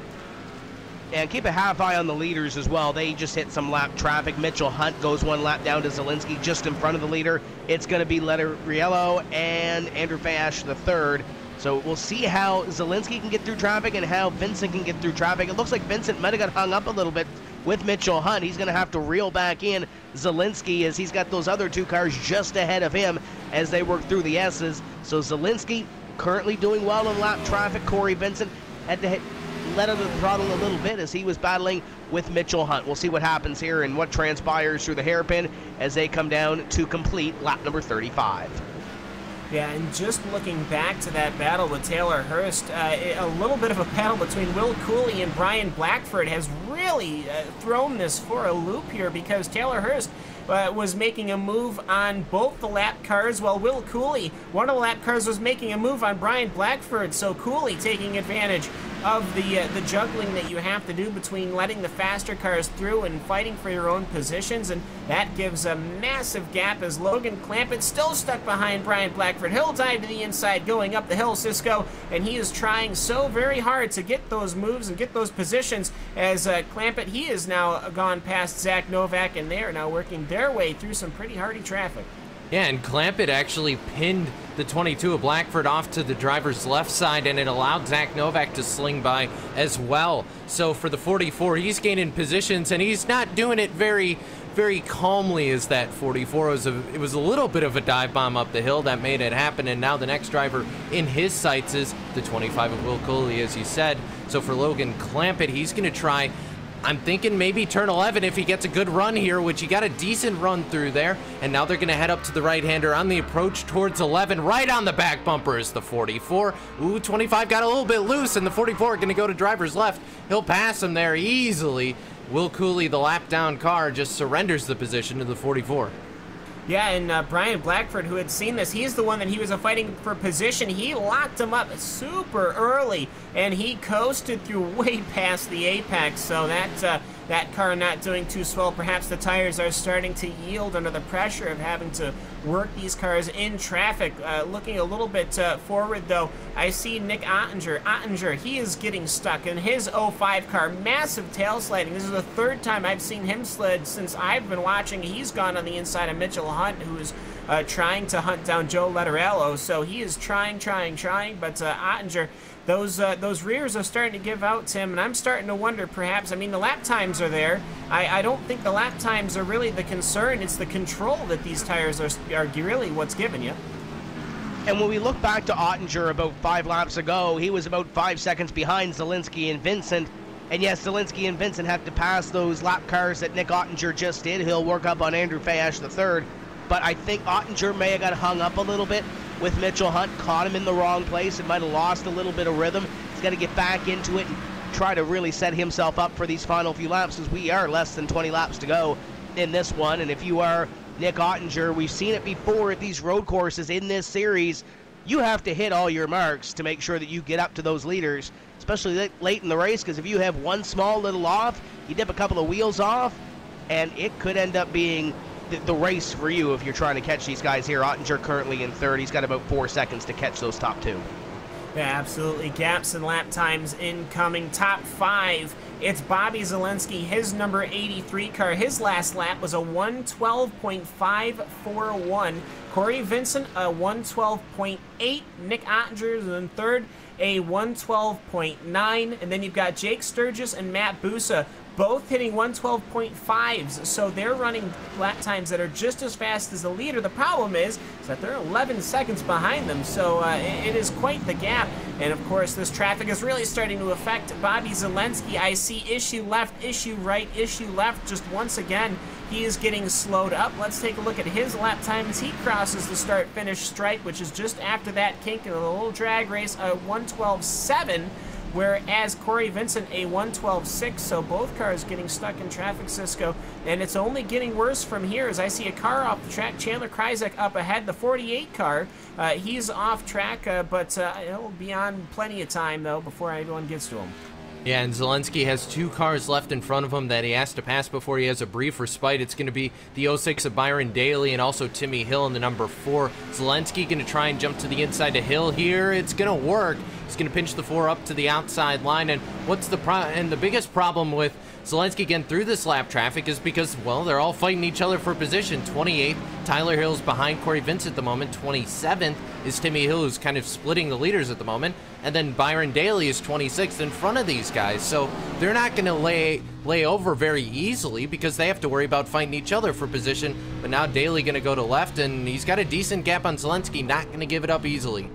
And keep a half eye on the leaders as well. They just hit some lap traffic. Mitchell Hunt goes 1 lap down to Zalinski just in front of the leader. It's going to be Letterello and Andrew Fayash the third. So we'll see how Zalinski can get through traffic and how Vincent can get through traffic. It looks like Vincent might have got hung up a little bit with Mitchell Hunt. He's going to have to reel back in Zalinski as he's got those other 2 cars just ahead of him as they work through the S's. So Zalinski currently doing well in lap traffic. Corey Vincent had to let out the throttle a little bit as he was battling with Mitchell Hunt. We'll see what happens here and what transpires through the hairpin as they come down to complete lap number 35. Yeah, and just looking back to that battle with Taylor Hurst, a little bit of a battle between Will Cooley and Brian Blackford has really thrown this for a loop here, because Taylor Hurst was making a move on both the lap cars, while Will Cooley, one of the lap cars, was making a move on Brian Blackford. So Cooley taking advantage of the juggling that you have to do between letting the faster cars through and fighting for your own positions, and that gives a massive gap as Logan Clampett still stuck behind Brian Blackford. He'll dive to the inside going up the hill, Cisco, and he is trying so very hard to get those moves and get those positions as Clampett, he is now gone past Zach Novak, and they are now working their way through some pretty hardy traffic. Yeah, and Clampett actually pinned the 22 of Blackford off to the driver's left side, and it allowed Zach Novak to sling by as well. So for the 44, he's gaining positions, and he's not doing it very, very calmly as that 44. It was a little bit of a dive bomb up the hill that made it happen, and now the next driver in his sights is the 25 of Will Cooley, as you said. So for Logan Clampett, he's going to try, I'm thinking maybe turn 11 if he gets a good run here, which he got a decent run through there. And now they're going to head up to the right-hander on the approach towards 11. Right on the back bumper is the 44. Ooh, 25 got a little bit loose, and the 44 going to go to driver's left. He'll pass him there easily. Will Cooley, the lap down car, just surrenders the position to the 44. Yeah, and Brian Blackford, who had seen this, he's the one that he was fighting for position. He locked him up super early, and he coasted through way past the apex. So that car not doing too swell. Perhaps the tires are starting to yield under the pressure of having to work these cars in traffic. Looking a little bit forward, though, I see Nick Ottinger. Ottinger, he is getting stuck in his 05 car. Massive tail sliding. This is the third time I've seen him slid since I've been watching. He's gone on the inside of Mitchell Hunt, who's trying to hunt down Joe Letterello. So he is trying, but Ottinger, those rears are starting to give out, Tim, and I'm starting to wonder perhaps, I mean, the lap times are there. I don't think the lap times are really the concern. It's the control that these tires are really what's giving you. And when we look back to Ottinger about 5 laps ago, he was about 5 seconds behind Zielinski and Vincent. And yes, Zielinski and Vincent have to pass those lap cars that Nick Ottinger just did. He'll work up on Andrew Fayash III. But I think Ottinger may have got hung up a little bit with Mitchell Hunt, caught him in the wrong place, and might have lost a little bit of rhythm. He's got to get back into it and try to really set himself up for these final few laps, as we are less than 20 laps to go in this one. And if you are Nick Ottinger, we've seen it before at these road courses in this series. You have to hit all your marks to make sure that you get up to those leaders, especially late in the race, because if you have one small little off, you dip a couple of wheels off, and it could end up being the race for you if you're trying to catch these guys here. Ottinger currently in third. He's got about 4 seconds to catch those top two. Yeah, absolutely. Gaps in lap times incoming. Top 5. It's Bobby Zielinski, his number 83 car. His last lap was a 112.541. Corey Vincent, a 112.8. Nick Ottinger is in third, a 112.9. And then you've got Jake Sturgis and Matt Busa, both hitting 112.5s, so they're running lap times that are just as fast as the leader. The problem is that they're 11 seconds behind them, so it is quite the gap. And of course, this traffic is really starting to affect Bobby Zielinski. I see issue left, issue right, issue left. Just once again, he is getting slowed up. Let's take a look at his lap time as he crosses the start-finish stripe, which is just after that kink in a little drag race, a 112.7. Whereas Corey Vincent, a 112.6, so both cars getting stuck in traffic, Cisco, and it's only getting worse from here as I see a car off the track. Chandler Kryzak up ahead, the 48 car. He's off track, but he'll be on plenty of time, though, before anyone gets to him. Yeah, and Zielinski has 2 cars left in front of him that he has to pass before he has a brief respite. It's going to be the 06 of Byron Daly and also Timmy Hill in the number 4. Zielinski going to try and jump to the inside of Hill here. It's going to work. He's going to pinch the 4 up to the outside line. And what's the the biggest problem with Zielinski getting through this lap traffic is because, well, they're all fighting each other for position. 28th, Tyler Hill's behind Corey Vincent at the moment. 27th is Timmy Hill, who's kind of splitting the leaders at the moment. And then Byron Daly is 26th in front of these guys. So they're not going to lay over very easily because they have to worry about fighting each other for position. But now Daly going to go to left, and he's got a decent gap on Zielinski, not going to give it up easily.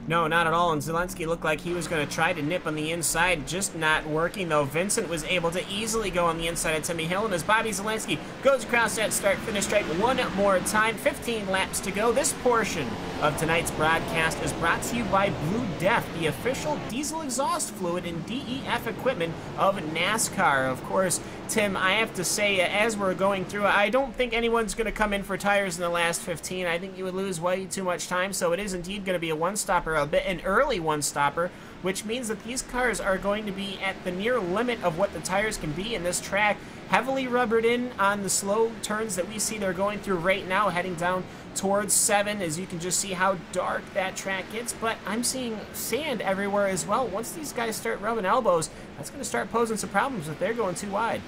No, not at all, and Zielinski looked like he was going to try to nip on the inside, just not working, though. Vincent was able to easily go on the inside of Timmy Hill, and as Bobby Zielinski goes across that start-finish stripe one more time, 15 laps to go. This portion of tonight's broadcast is brought to you by Blue Def, the official diesel exhaust fluid and DEF equipment of NASCAR. Of course, Tim, I have to say, as we're going through, I don't think anyone's going to come in for tires in the last 15. I think you would lose way too much time, so it is indeed going to be a one-stopper, a bit an early one-stopper, which means that these cars are going to be at the near limit of what the tires can be in this track, heavily rubbered in on the slow turns that we see they're going through right now, heading down towards 7, as you can just see how dark that track gets. But I'm seeing sand everywhere as well. Once these guys start rubbing elbows, that's going to start posing some problems if they're going too wide.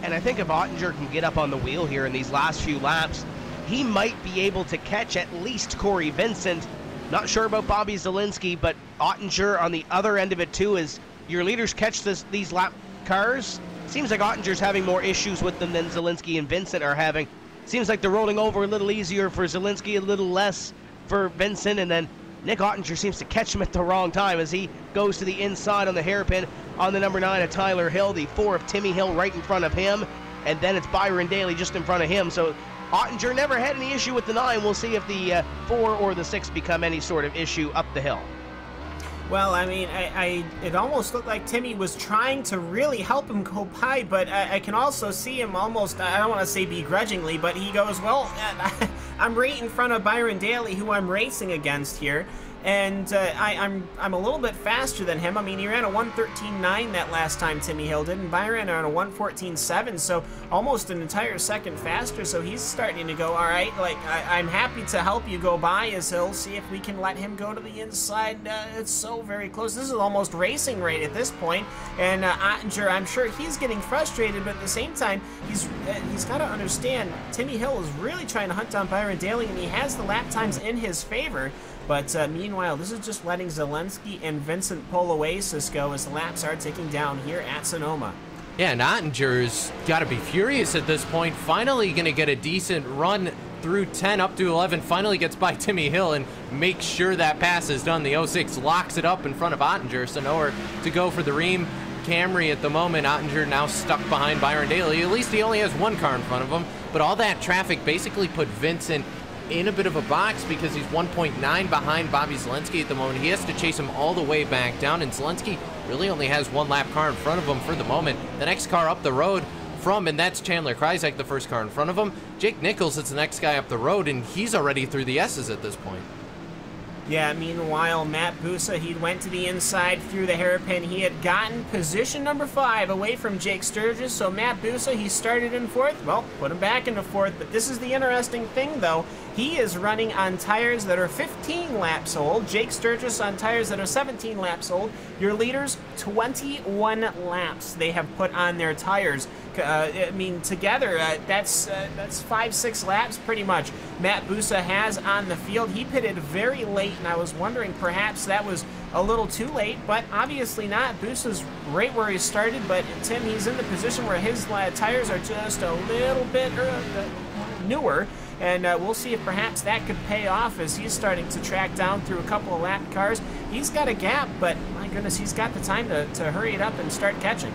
And I think if Ottinger can get up on the wheel here in these last few laps, he might be able to catch at least Corey Vincent. Not sure about Bobby Zielinski, but Ottinger on the other end of it too is your leaders catch these lap cars. seems like Ottinger's having more issues with them than Zielinski and Vincent are having. Seems like they're rolling over a little easier for Zielinski, a little less for Vincent, and then Nick Ottinger seems to catch him at the wrong time as he goes to the inside on the hairpin on the number 9 of Tyler Hill, the 4 of Timmy Hill right in front of him, and then it's Byron Daly just in front of him. So Ottinger never had any issue with the 9. We'll see if the 4 or the 6 become any sort of issue up the hill. Well, I mean, it almost looked like Timmy was trying to really help him go by, but I can also see him almost, I don't want to say begrudgingly, but he goes, well, I'm right in front of Byron Daly, who I'm racing against here, and I'm a little bit faster than him. I mean, he ran a 1:13.9 that last time Timmy Hill did, and Byron ran a 1:14.7, so almost an entire second faster, so he's starting to go, all right, like, I'm happy to help you go by as Hill, see if we can let him go to the inside. It's so very close. This is almost racing rate at this point, and Ottinger, I'm sure he's getting frustrated, but at the same time, he's got to understand, Timmy Hill is really trying to hunt down Byron Daly, and he has the lap times in his favor. But meanwhile, this is just letting Zielinski and Vincent pull away Cisco as the laps are ticking down here at Sonoma. Yeah, and Ottinger's got to be furious at this point. Finally going to get a decent run through 10 up to 11. Finally gets by Timmy Hill and makes sure that pass is done. The 06 locks it up in front of Ottinger, so nowhere to go for the Ream Camry at the moment. Ottinger now stuck behind Byron Daly. At least he only has one car in front of him, but all that traffic basically put Vincent in a bit of a box because he's 1.9 behind Bobby Zielinski at the moment. He has to chase him all the way back down, and Zielinski really only has one lap car in front of him for the moment. The next car up the road from, and that's Chandler Kryzak, the first car in front of him. Jake Nichols is the next guy up the road, and he's already through the S's at this point. Yeah, meanwhile, Matt Busa, he went to the inside through the hairpin. He had gotten position number 5 away from Jake Sturgis, so Matt Busa, he started in 4th. Well, put him back into 4th, but this is the interesting thing, though. He is running on tires that are 15 laps old. Jake Sturgis on tires that are 17 laps old. Your leaders, 21 laps they have put on their tires. I mean, together, that's 5-6 laps pretty much. Matt Busa has on the field. He pitted very late, and I was wondering perhaps that was a little too late, but obviously not. Busa's right where he started, but Tim, he's in the position where his tires are just a little bit newer. And we'll see if perhaps that could pay off as he's starting to track down through a couple of lap cars. He's got a gap, but my goodness, he's got the time to hurry it up and start catching.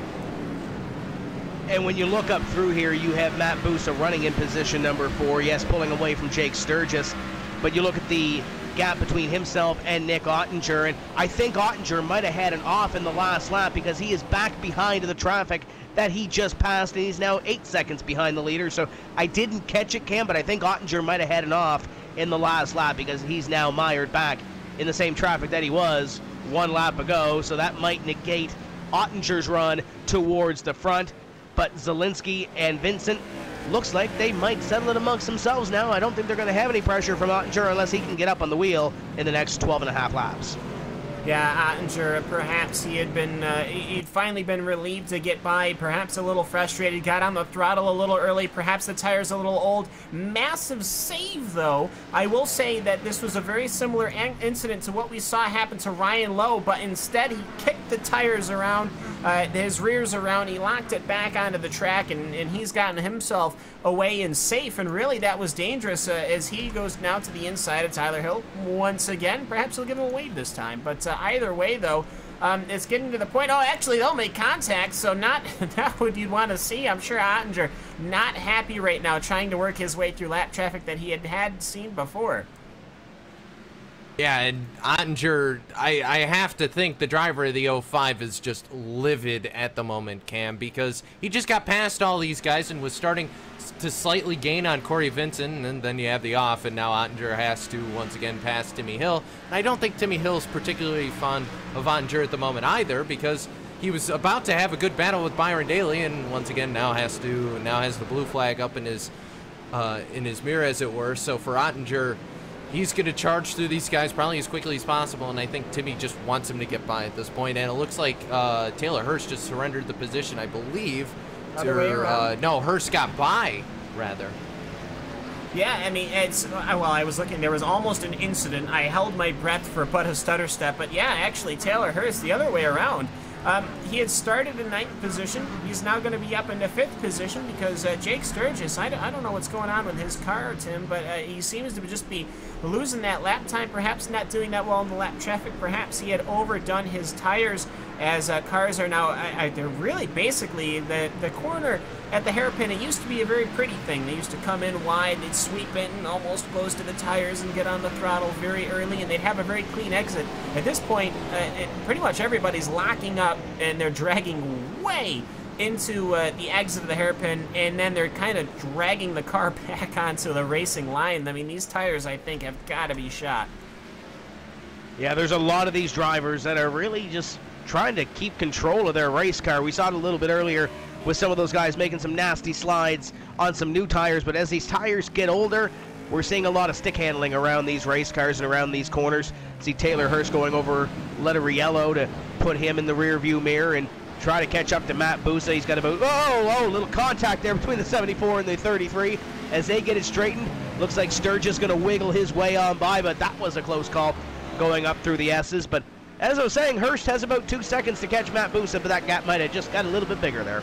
And when you look up through here, you have Matt Busa running in position number 4, yes, pulling away from Jake Sturgis. But you look at the gap between himself and Nick Ottinger, and I think Ottinger might have had an off in the last lap because he is back behind the traffic that he just passed, and he's now 8 seconds behind the leader. So I didn't catch it, Cam, but I think Ottinger might have had an off in the last lap because he's now mired back in the same traffic that he was 1 lap ago. So that might negate Ottinger's run towards the front. But Zielinski and Vincent, looks like they might settle it amongst themselves now. I don't think they're going to have any pressure from Ottinger unless he can get up on the wheel in the next 12.5 laps. Yeah, Ottinger, perhaps he had been, he'd finally been relieved to get by, perhaps a little frustrated, got on the throttle a little early, perhaps the tire's a little old. Massive save, though. I will say that this was a very similar incident to what we saw happen to Ryan Lowe, but instead he kicked the tires around, his rears around, he locked it back onto the track, and he's gotten himself away and safe, and really that was dangerous as he goes now to the inside of Tyler Hill once again. Perhaps he'll give him a wave this time, but either way, though, it's getting to the point. Oh, actually, they'll make contact, so not what you'd want to see. I'm sure Ottinger not happy right now, trying to work his way through lap traffic that he had seen before. Yeah, and Ottinger, I have to think the driver of the 05 is just livid at the moment, Cam, because he just got past all these guys and was starting to slightly gain on Corey Vincent, and then you have the off, and now Ottinger has to once again pass Timmy Hill. And I don't think Timmy Hill's particularly fond of Ottinger at the moment either, because he was about to have a good battle with Byron Daly, and once again now has the blue flag up in his mirror, as it were. So for Ottinger, he's going to charge through these guys probably as quickly as possible, and I think Timmy just wants him to get by at this point. And it looks like Taylor Hurst just surrendered the position, I believe. No, Hurst got by, rather. Yeah, I mean, it's, well, I was looking, there was almost an incident. I held my breath for but a stutter step, but yeah, actually, Taylor Hurst, the other way around. He had started in 9th position. He's now going to be up into 5th position because Jake Sturgis, I don't know what's going on with his car, Tim, but he seems to just be losing that lap time, perhaps not doing that well in the lap traffic. Perhaps he had overdone his tires as cars are now, they're really basically the corner at the hairpin. It used to be a very pretty thing. They used to come in wide, they'd sweep in almost close to the tires and get on the throttle very early, and they'd have a very clean exit. At this point, pretty much everybody's locking up and they're dragging way into the exit of the hairpin, and then they're kind of dragging the car back onto the racing line. I mean, these tires, I think, have got to be shot. Yeah, there's a lot of these drivers that are really just trying to keep control of their race car. We saw it a little bit earlier with some of those guys making some nasty slides on some new tires, but as these tires get older, we're seeing a lot of stick handling around these race cars and around these corners. See Taylor Hurst going over Letteriello to put him in the rear view mirror and try to catch up to Matt Busa. He's got about, a little contact there between the 74 and the 33. As they get it straightened, looks like Sturgis going to wiggle his way on by, but that was a close call going up through the S's. But as I was saying, Hurst has about 2 seconds to catch Matt Busa, but that gap might have just got a little bit bigger there.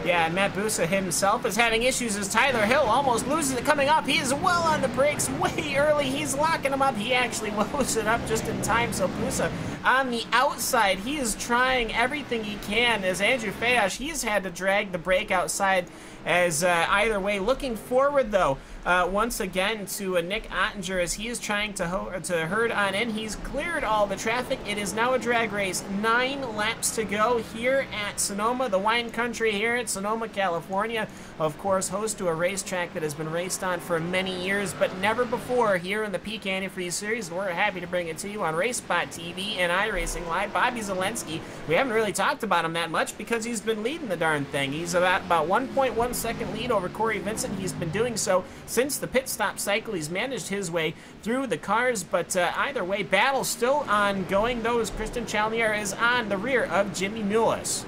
Yeah, and Matt Busa himself is having issues as Tyler Hill almost loses it coming up. He is well on the brakes way early. He's locking him up. He actually woes it up just in time. So Busa on the outside, he is trying everything he can. As Andrew Fayash, he's had to drag the brake outside as either way. Looking forward, though, once again to Nick Ottinger as he is trying to herd on in. He's cleared all the traffic. It is now a drag race. 9 laps to go here at Sonoma, the wine country here at Sonoma, California. Of course, host to a racetrack that has been raced on for many years, but never before here in the Peak Antifreeze Series. We're happy to bring it to you on RaceSpot TV and iRacing Live. Bobby Zelensky, we haven't really talked about him that much because he's been leading the darn thing. He's about 1.1 second lead over Corey Vincent. He's been doing so since the pit stop cycle. He's managed his way through the cars, but either way, battle still ongoing. Those Christian Chalnier is on the rear of Jimmy Mullis.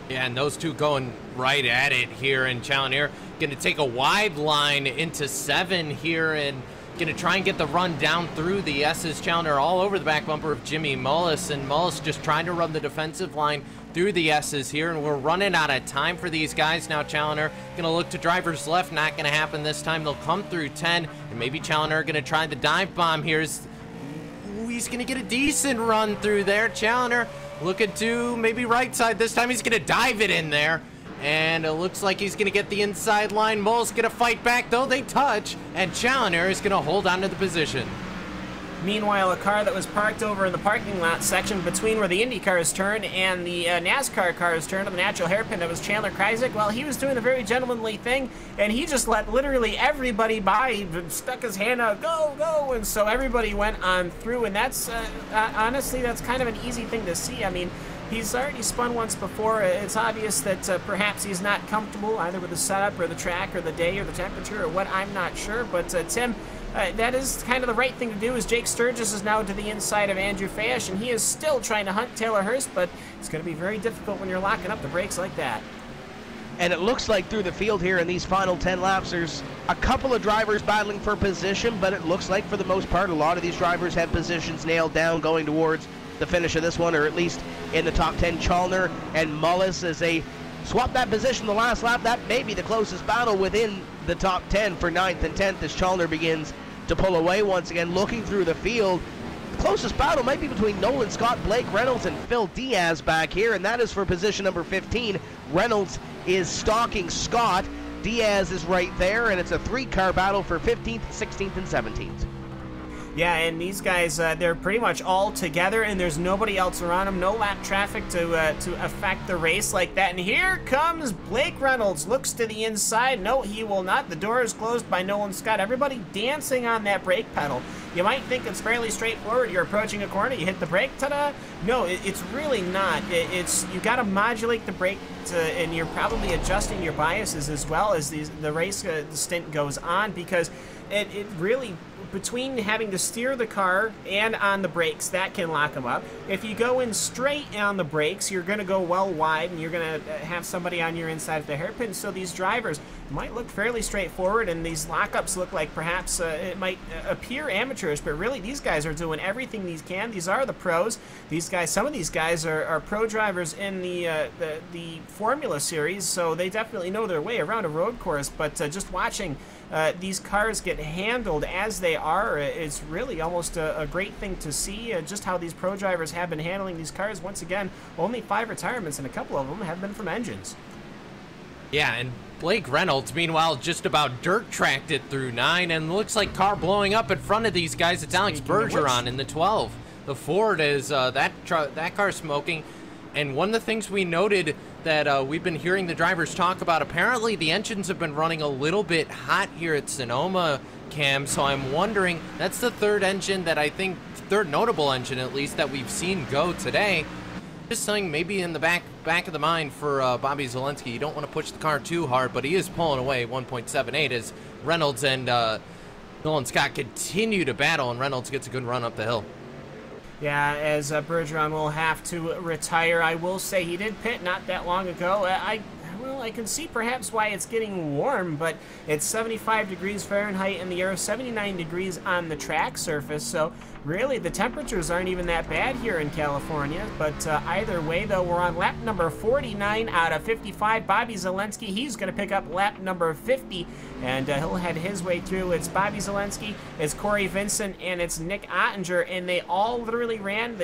Yeah, and those two going right at it here, and Chalnier going to take a wide line into 7 here and going to try and get the run down through the S's. Chalnier all over the back bumper of Jimmy Mullis, and Mullis just trying to run the defensive line through the S's here, and we're running out of time for these guys now. Chalnier going to look to driver's left, not going to happen this time. They'll come through 10, and maybe Chalnier going to try the dive bomb here. He's going to get a decent run through there. Chalnier looking to maybe right side this time. He's going to dive it in there, and it looks like he's going to get the inside line. Mullis going to fight back, though they touch, and Chalnier is going to hold on to the position. Meanwhile, a car that was parked over in the parking lot section between where the Indy cars turn and the NASCAR cars turn to the natural hairpin, that was Chandler Kreisig. Well, he was doing a very gentlemanly thing, and he just let literally everybody by. He stuck his hand out, go, go, and so everybody went on through, and that's, honestly, that's kind of an easy thing to see. I mean, he's already spun once before. It's obvious that perhaps he's not comfortable either with the setup or the track or the day or the temperature or what, I'm not sure, but Tim, that is kind of the right thing to do, as Jake Sturgis is now to the inside of Andrew Fayash, and he is still trying to hunt Taylor Hurst, but it's going to be very difficult when you're locking up the brakes like that. And it looks like through the field here in these final 10 laps, there's a couple of drivers battling for position, but it looks like for the most part, a lot of these drivers have positions nailed down going towards the finish of this one, or at least in the top 10. Chalnier and Mullis, as they swap that position the last lap, that may be the closest battle within the top 10 for 9th and 10th as Chalnier begins to pull away once again. Looking through the field, the closest battle might be between Nolan Scott, Blake Reynolds, and Phil Diaz back here, and that is for position number 15. Reynolds is stalking Scott. Diaz is right there, and it's a 3-car battle for 15th, 16th, and 17th. Yeah, and these guys, they're pretty much all together, and there's nobody else around them. No lap traffic to affect the race like that. And here comes Blake Reynolds. Looks to the inside. No, he will not. The door is closed by Nolan Scott. Everybody dancing on that brake pedal. You might think it's fairly straightforward. You're approaching a corner, you hit the brake, ta-da. No, it's really not. You got to modulate the brake, and you're probably adjusting your biases as well as the race stint goes on, because it really, between having to steer the car and on the brakes, that can lock them up. If you go in straight on the brakes, you're going to go well wide, and you're going to have somebody on your inside of the hairpin. So these drivers might look fairly straightforward, and these lockups look like perhaps it might appear amateur amateurish, but really these guys are doing everything these can. These are the pros. These guys, some of these guys are pro drivers in the Formula Series, so they definitely know their way around a road course. But just watching these cars get handled as they are, it's really almost a great thing to see. Just how these pro drivers have been handling these cars. Once again, only 5 retirements, and a couple of them have been from engines. Yeah, and Blake Reynolds, meanwhile, just about dirt tracked it through 9, and looks like car blowing up in front of these guys. It's Alex Bergeron in the 12. The Ford is that car smoking. And one of the things we noted that we've been hearing the drivers talk about, apparently the engines have been running a little bit hot here at Sonoma, Cam. So I'm wondering, that's the third engine that I think, third notable engine at least, that we've seen go today. Just something maybe in the back of the mind for Bobby Zalenski. You don't want to push the car too hard, but he is pulling away 1.78 as Reynolds and Nolan Scott continue to battle, and Reynolds gets a good run up the hill. Yeah, as Bergeron will have to retire. I will say he did pit not that long ago. Well, I can see perhaps why it's getting warm, but it's 75 degrees Fahrenheit in the air, 79 degrees on the track surface, so really the temperatures aren't even that bad here in California. But either way, though, we're on lap number 49 out of 55. Bobby Zalenski, he's going to pick up lap number 50, and he'll head his way through. It's Bobby Zalenski, it's Corey Vincent, and it's Nick Ottinger, and they all literally ran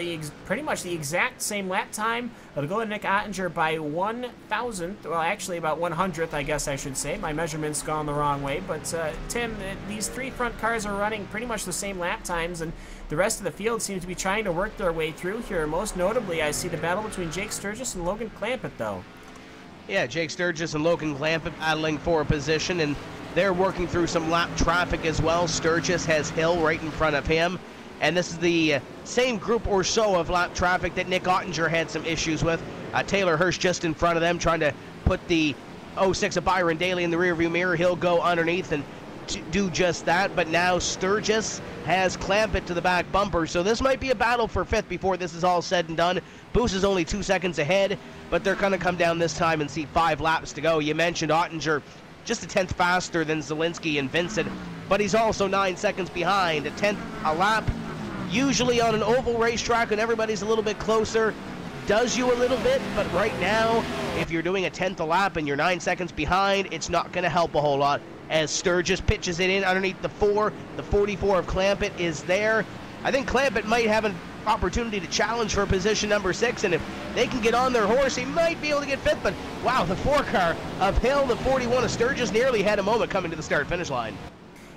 pretty much the exact same lap time. It'll go to Nick Ottinger by 1,000th, well, actually about 100th, I guess I should say. My measurement's gone the wrong way, but Tim, these 3 front cars are running pretty much the same lap times, and the rest of the field seems to be trying to work their way through here. Most notably, I see the battle between Jake Sturgis and Logan Clampett, though. Yeah, Jake Sturgis and Logan Clampett battling for a position, and they're working through some lap traffic as well. Sturgis has Hill right in front of him. And this is the same group or so of lap traffic that Nick Ottinger had some issues with. Taylor Hirsch just in front of them, trying to put the 06 of Byron Daly in the rearview mirror. He'll go underneath and do just that. But now Sturgis has Clampett to the back bumper. So this might be a battle for 5th before this is all said and done. Boost is only 2 seconds ahead, but they're going to come down this time and see 5 laps to go. You mentioned Ottinger just a 10th faster than Zalenski and Vincent, but he's also 9 seconds behind. A 10th a lap. Usually on an oval racetrack when everybody's a little bit closer, does you a little bit, but right now, if you're doing a 10th a lap and you're 9 seconds behind, it's not going to help a whole lot. As Sturgis pitches it in underneath the 4, the 44 of Clampett is there. I think Clampett might have an opportunity to challenge for position number 6, and if they can get on their horse, he might be able to get 5th, but wow, the 4 car of Hill, the 41 of Sturgis, nearly had a moment coming to the start-finish line.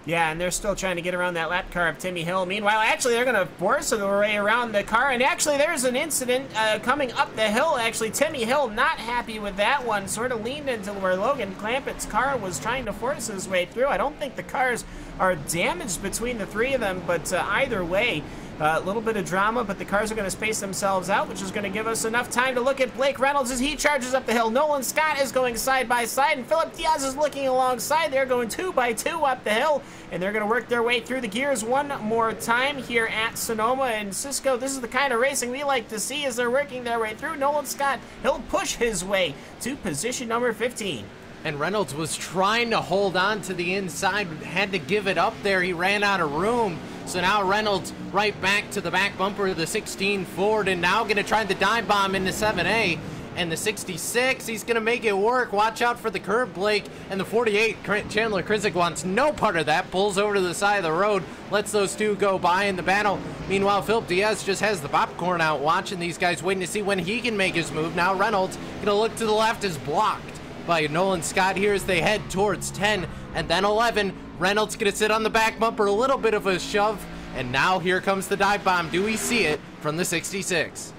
Yeah, and they're still trying to get around that lap car of Timmy Hill. Meanwhile, actually, they're going to force their way around the car. And actually, there's an incident coming up the hill. Actually, Timmy Hill not happy with that one. Sort of leaned into where Logan Clampett's car was trying to force his way through. I don't think the cars are damaged between the 3 of them, but either way, a little bit of drama, but the cars are going to space themselves out, which is going to give us enough time to look at Blake Reynolds as he charges up the hill. Nolan Scott is going side by side, and Philip Diaz is looking alongside. They're going 2 by 2 up the hill, and they're going to work their way through the gears one more time here at Sonoma. And Cisco, this is the kind of racing we like to see as they're working their way through. Nolan Scott, he'll push his way to position number 15. And Reynolds was trying to hold on to the inside, had to give it up there. He ran out of room. So now Reynolds right back to the back bumper of the 16 Ford, and now going to try the dive bomb in the 7A. And the 66, he's going to make it work. Watch out for the curb, Blake. And the 48, Chandler Krizik wants no part of that. Pulls over to the side of the road, lets those 2 go by in the battle. Meanwhile, Philip Diaz just has the popcorn out, watching these guys, waiting to see when he can make his move. Now Reynolds going to look to the left, is blocked by Nolan Scott here as they head towards 10 and then 11. Reynolds going to sit on the back bumper, a little bit of a shove, and now here comes the dive bomb. Do we see it from the 66?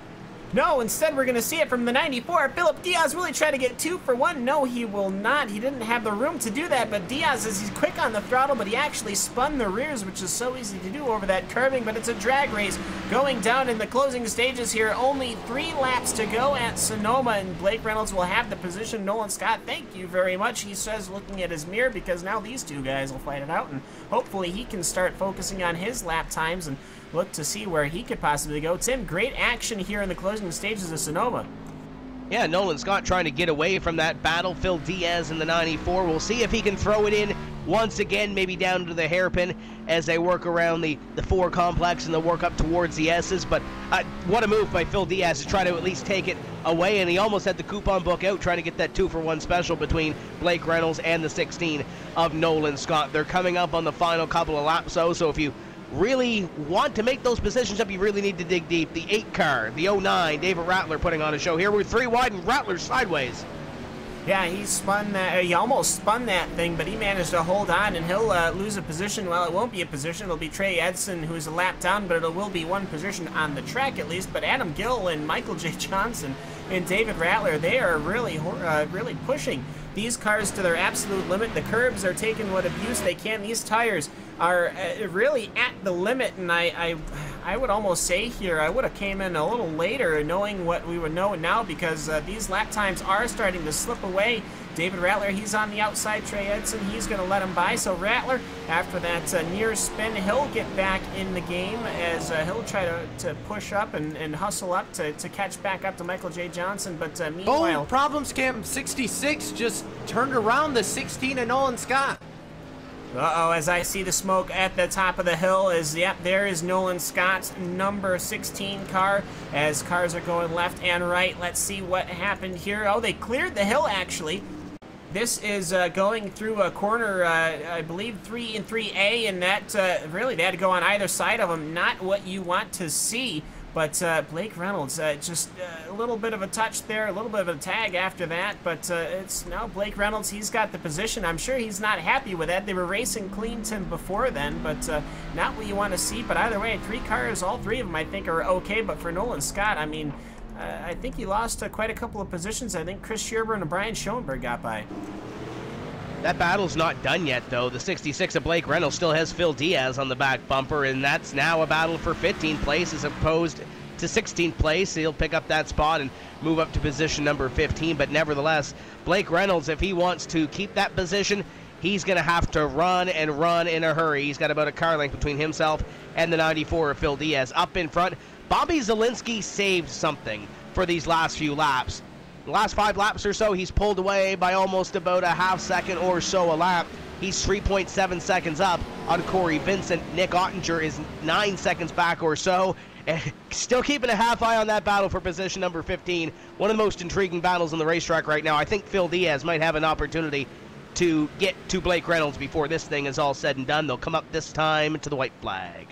No, instead we're going to see it from the 94. Philip Diaz really try to get 2 for 1. No, he will not. He didn't have the room to do that, but Diaz he's quick on the throttle, but he actually spun the rears, which is so easy to do over that curving, but it's a drag race going down in the closing stages here. Only 3 laps to go at Sonoma, and Blake Reynolds will have the position. Nolan Scott, thank you very much, he says, looking at his mirror, because now these 2 guys will fight it out, and hopefully he can start focusing on his lap times and look to see where he could possibly go. Tim, great action here in the closing stages of Sonoma. Yeah, Nolan Scott trying to get away from that battle. Phil Diaz in the 94. We'll see if he can throw it in once again, maybe down to the hairpin as they work around the 4 complex and they'll work up towards the S's. But what a move by Phil Diaz to try to at least take it away, and he almost had the coupon book out trying to get that 2-for-1 special between Blake Reynolds and the 16 of Nolan Scott. They're coming up on the final couple of laps, so if you really want to make those positions up, you really need to dig deep. The 8 car, the 09, David Rattler putting on a show here. We're 3 wide and Rattler sideways. Yeah, he spun that. He almost spun that thing, but he managed to hold on, and he'll lose a position. Well, it won't be a position. It'll be Trey Edson, who's a lap down, but it will be 1 position on the track at least. But Adam Gill and Michael J. Johnson and David Rattler, they are really pushing these cars to their absolute limit. The curbs are taking what abuse they can. These tires are really at the limit, and I would almost say here I would have came in a little later knowing what we would know now, because these lap times are starting to slip away. David Rattler, he's on the outside. Trey Edson, he's going to let him by. So Rattler, after that near spin, he'll get back in the game as he'll try to push up and hustle up to catch back up to Michael J. Johnson. But meanwhile... Boom, problems, Cam. 66 just turned around the 16 of Nolan Scott. Uh-oh, as I see the smoke at the top of the hill is, yep, there is Nolan Scott's number 16 car as cars are going left and right. Let's see what happened here. Oh, they cleared the hill, actually. This is going through a corner, I believe 3 and 3A, and that really, they had to go on either side of them. Not what you want to see. But Blake Reynolds, just a little bit of a touch there, a little bit of a tag after that. But it's now Blake Reynolds. He's got the position. I'm sure he's not happy with that. They were racing clean to him before then, but not what you want to see. But either way, 3 cars, all 3 of them, I think, are okay. But for Nolan Scott, I mean, I think he lost quite a couple of positions. I think Chris Sherburne and Brian Schoenberg got by. That battle's not done yet, though. The 66 of Blake Reynolds still has Phil Diaz on the back bumper, and that's now a battle for 15th place as opposed to 16th place. He'll pick up that spot and move up to position number 15, but nevertheless, Blake Reynolds, if he wants to keep that position, he's going to have to run and run in a hurry. He's got about a car length between himself and the 94 of Phil Diaz. Up in front, Bobby Zielinski saved something for these last few laps. The last 5 laps or so, he's pulled away by almost about a half second or so a lap. He's 3.7 seconds up on Corey Vincent. Nick Ottinger is 9 seconds back or so. And still keeping a half eye on that battle for position number 15. One of the most intriguing battles on the racetrack right now. I think Phil Diaz might have an opportunity to get to Blake Reynolds before this thing is all said and done. They'll come up this time to the white flag.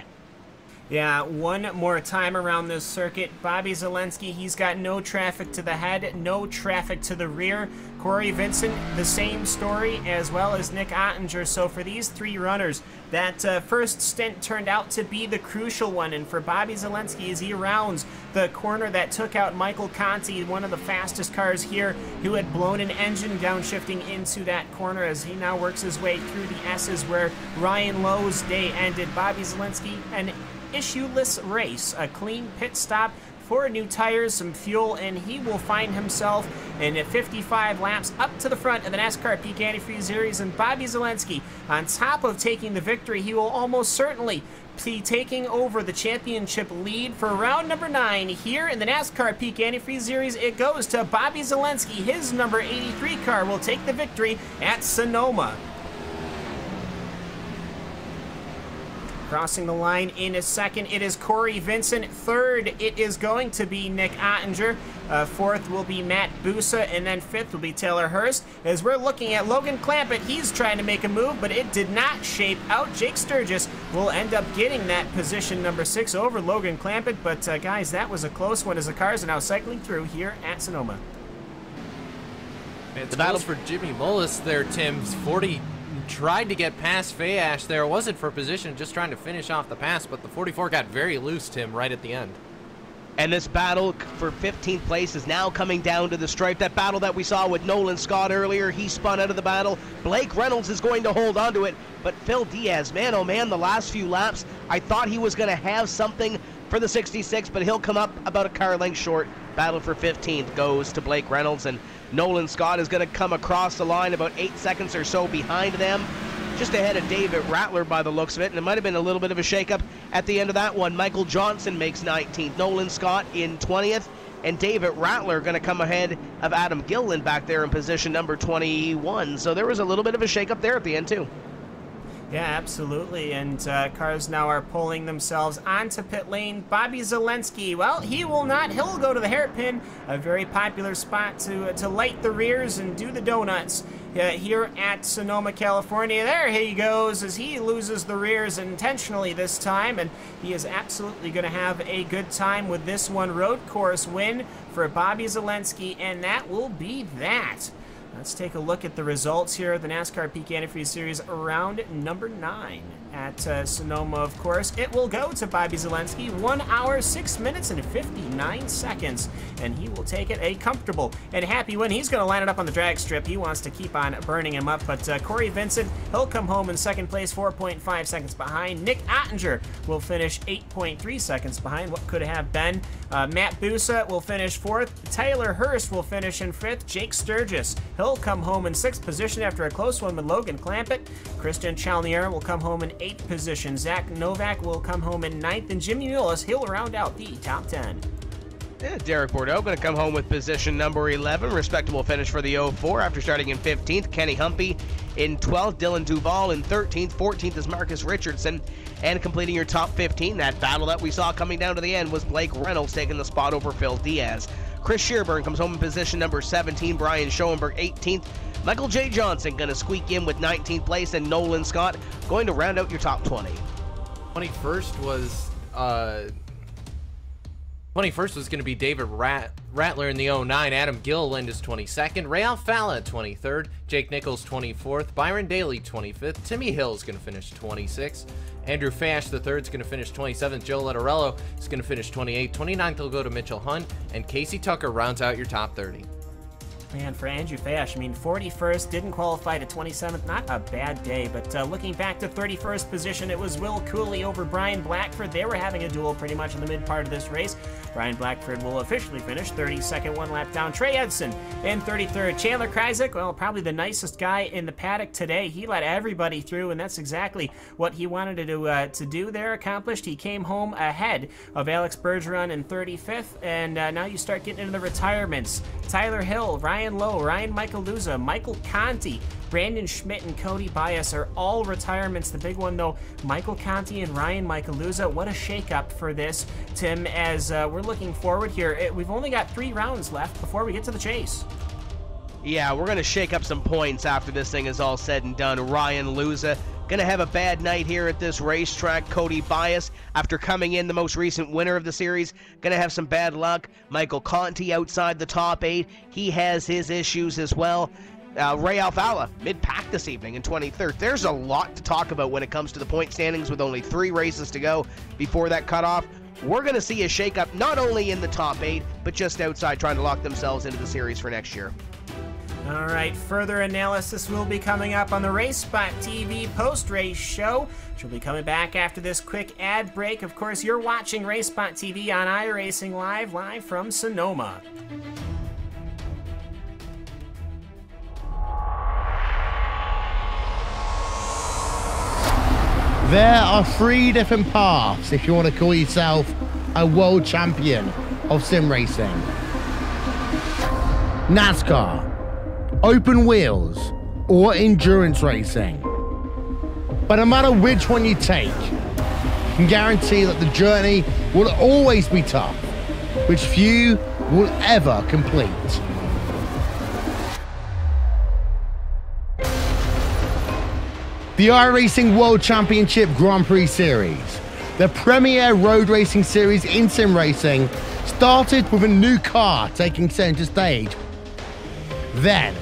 Yeah, one more time around this circuit. Bobby Zielinski, he's got no traffic to the head, no traffic to the rear. Corey Vincent, the same story, as well as Nick Ottinger. So for these 3 runners, that first stint turned out to be the crucial one. And for Bobby Zielinski, as he rounds the corner that took out Michael Conti, one of the fastest cars here, who had blown an engine downshifting into that corner, as he now works his way through the S's where Ryan Lowe's day ended. Bobby Zielinski, an issueless race, a clean pit stop, 4 new tires, some fuel, and he will find himself in 55 laps up to the front of the NASCAR Peak Antifreeze Series. And Bobby Zielinski, on top of taking the victory, he will almost certainly be taking over the championship lead for round number 9 here in the NASCAR Peak Antifreeze Series. It goes to Bobby Zielinski. His number 83 car will take the victory at Sonoma. Crossing the line in a second, it is Corey Vincent. Third, it is going to be Nick Ottinger. Fourth will be Matt Busa, and then 5th will be Taylor Hurst. As we're looking at Logan Clampett, he's trying to make a move, but it did not shape out. Jake Sturgis will end up getting that position number 6 over Logan Clampett, but guys, that was a close one as the cars are now cycling through here at Sonoma. It's the battle for Jimmy Mullis there, Tim's 40. Tried to get past Fayash there. It wasn't for position, just trying to finish off the pass, but the 44 got very loose, Tim, right at the end. And this battle for 15th place is now coming down to the stripe. That battle that we saw with Nolan Scott earlier, he spun out of the battle. Blake Reynolds is going to hold on to it, but Phil Diaz, man, oh man, the last few laps, I thought he was going to have something for the 66, but he'll come up about a car length short. Battle for 15th goes to Blake Reynolds, and Nolan Scott is going to come across the line about 8 seconds or so behind them, just ahead of David Rattler by the looks of it, and it might have been a little bit of a shakeup at the end of that one. Michael Johnson makes 19th, Nolan Scott in 20th, and David Rattler going to come ahead of Adam Gilliland back there in position number 21. So there was a little bit of a shakeup there at the end, too. Yeah, absolutely, and cars now are pulling themselves onto pit lane. Bobby Zelensky, well, he will not. He'll go to the hairpin, a very popular spot to light the rears and do the donuts here at Sonoma, California. There he goes as he loses the rears intentionally this time, and he is absolutely going to have a good time with this one. Road course win for Bobby Zelensky, and that will be that. Let's take a look at the results here of the NASCAR Peak Antifreeze Series round number 9 at Sonoma, of course. It will go to Bobby Zelensky, 1 hour, 6 minutes, and 59 seconds. And he will take it a comfortable and happy win. He's going to line it up on the drag strip. He wants to keep on burning him up. But Corey Vincent, he'll come home in second place, 4.5 seconds behind. Nick Ottinger will finish 8.3 seconds behind what could have been. Matt Busa will finish 4th. Tyler Hurst will finish in 5th. Jake Sturgis, he'll come home in 6th position after a close one with Logan Clampett. Christian Chalnier will come home in 8th position. Zach Novak will come home in 9th. And Jimmy Mullis, he'll round out the top 10. Yeah, Derek Bordeaux going to come home with position number 11. Respectable finish for the 04 after starting in 15th. Kenny Humpy in 12th. Dylan Duval in 13th. 14th is Marcus Richardson. And completing your top 15, that battle that we saw coming down to the end was Blake Reynolds taking the spot over Phil Diaz. Chris Shearburn comes home in position number 17. Brian Schoenberg 18th. Michael J. Johnson going to squeak in with 19th place. And Nolan Scott going to round out your top 20. 21st was... 21st was going to be David Rattler in the 09. Adam Gilliland is 22nd. Ray Alfala 23rd. Jake Nichols 24th. Byron Daly 25th. Timmy Hill is going to finish 26th. Andrew Fash III is going to finish 27th. Joe Letterello is going to finish 28th. 29th will go to Mitchell Hunt. And Casey Tucker rounds out your top 30. Man, for Andrew Fash, I mean, 41st, didn't qualify to 27th. Not a bad day, but looking back to 31st position, it was Will Cooley over Brian Blackford. They were having a duel pretty much in the mid part of this race. Brian Blackford will officially finish 32nd, 1 lap down. Trey Edson in 33rd. Chandler Kryzik, well, probably the nicest guy in the paddock today. He let everybody through, and that's exactly what he wanted to do there, accomplished. He came home ahead of Alex Bergeron in 35th, and now you start getting into the retirements. Tyler Hill, Ryan Lowe, Ryan Michaeluza, Michael Conti, Brandon Schmidt, and Cody Bias are all retirements. The big one, though, Michael Conti and Ryan Michaeluza. What a shakeup for this, Tim, as we're looking forward here. We've only got 3 rounds left before we get to the chase. Yeah, we're going to shake up some points after this thing is all said and done. Ryan Luza going to have a bad night here at this racetrack. Cody Bias, after coming in the most recent winner of the series, going to have some bad luck. Michael Conti outside the top 8. He has his issues as well. Ray Alfala, mid-pack this evening in 23rd. There's a lot to talk about when it comes to the point standings with only 3 races to go before that cutoff. We're going to see a shakeup not only in the top 8, but just outside, trying to lock themselves into the series for next year. All right, further analysis will be coming up on the RaceSpot TV post-race show, which will be coming back after this quick ad break. Of course, you're watching RaceSpot TV on iRacing live from Sonoma. There are 3 different paths if you want to call yourself a world champion of sim racing. NASCAR, open wheels, or endurance racing. But no matter which one you take, you can guarantee that the journey will always be tough, which few will ever complete. The iRacing World Championship Grand Prix Series, the premier road racing series in sim racing, started with a new car taking center stage. Then,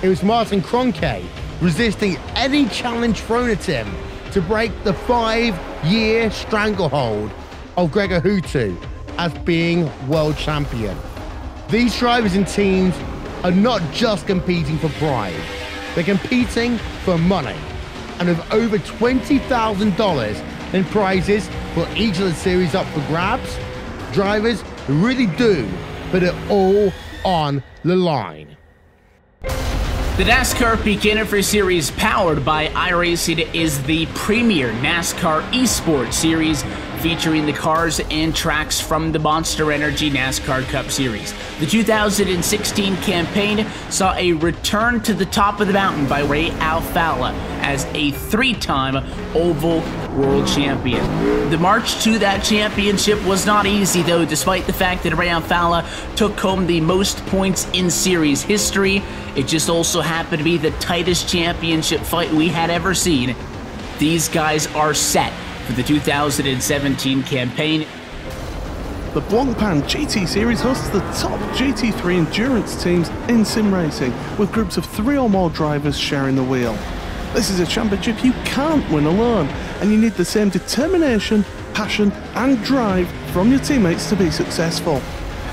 it was Martin Kroenke resisting any challenge thrown at him to break the 5-year stranglehold of Gregor Hutu as being world champion. These drivers and teams are not just competing for pride, they're competing for money. And with over $20,000 in prizes for each of the series up for grabs, drivers really do put it all on the line. The NASCAR Peak Antifreeze Series powered by iRacing is the premier NASCAR esports series featuring the cars and tracks from the Monster Energy NASCAR Cup Series. The 2016 campaign saw a return to the top of the mountain by Ray Alfalla as a 3-time Oval World Champion. The march to that championship was not easy though, despite the fact that Ray Alfalla took home the most points in series history. It just also happened to be the tightest championship fight we had ever seen. These guys are set for the 2017 campaign. The Blancpain GT Series hosts the top GT3 endurance teams in sim racing, with groups of 3 or more drivers sharing the wheel. This is a championship you can't win alone, and you need the same determination, passion and drive from your teammates to be successful.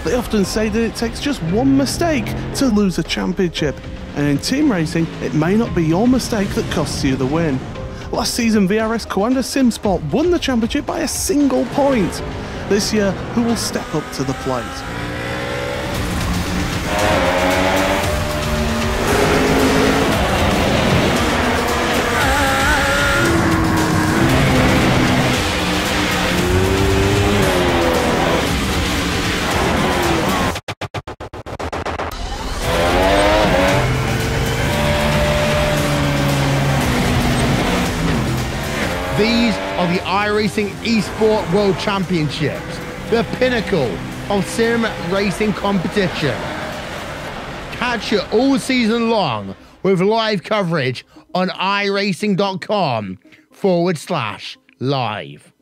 They often say that it takes just one mistake to lose a championship, and in team racing it may not be your mistake that costs you the win. Last season VRS Coanda SimSport won the championship by a single point. This year, who will step up to the plate? These are the iRacing Esport World Championships, the pinnacle of sim racing competition. Catch it all season long with live coverage on iracing.com/live.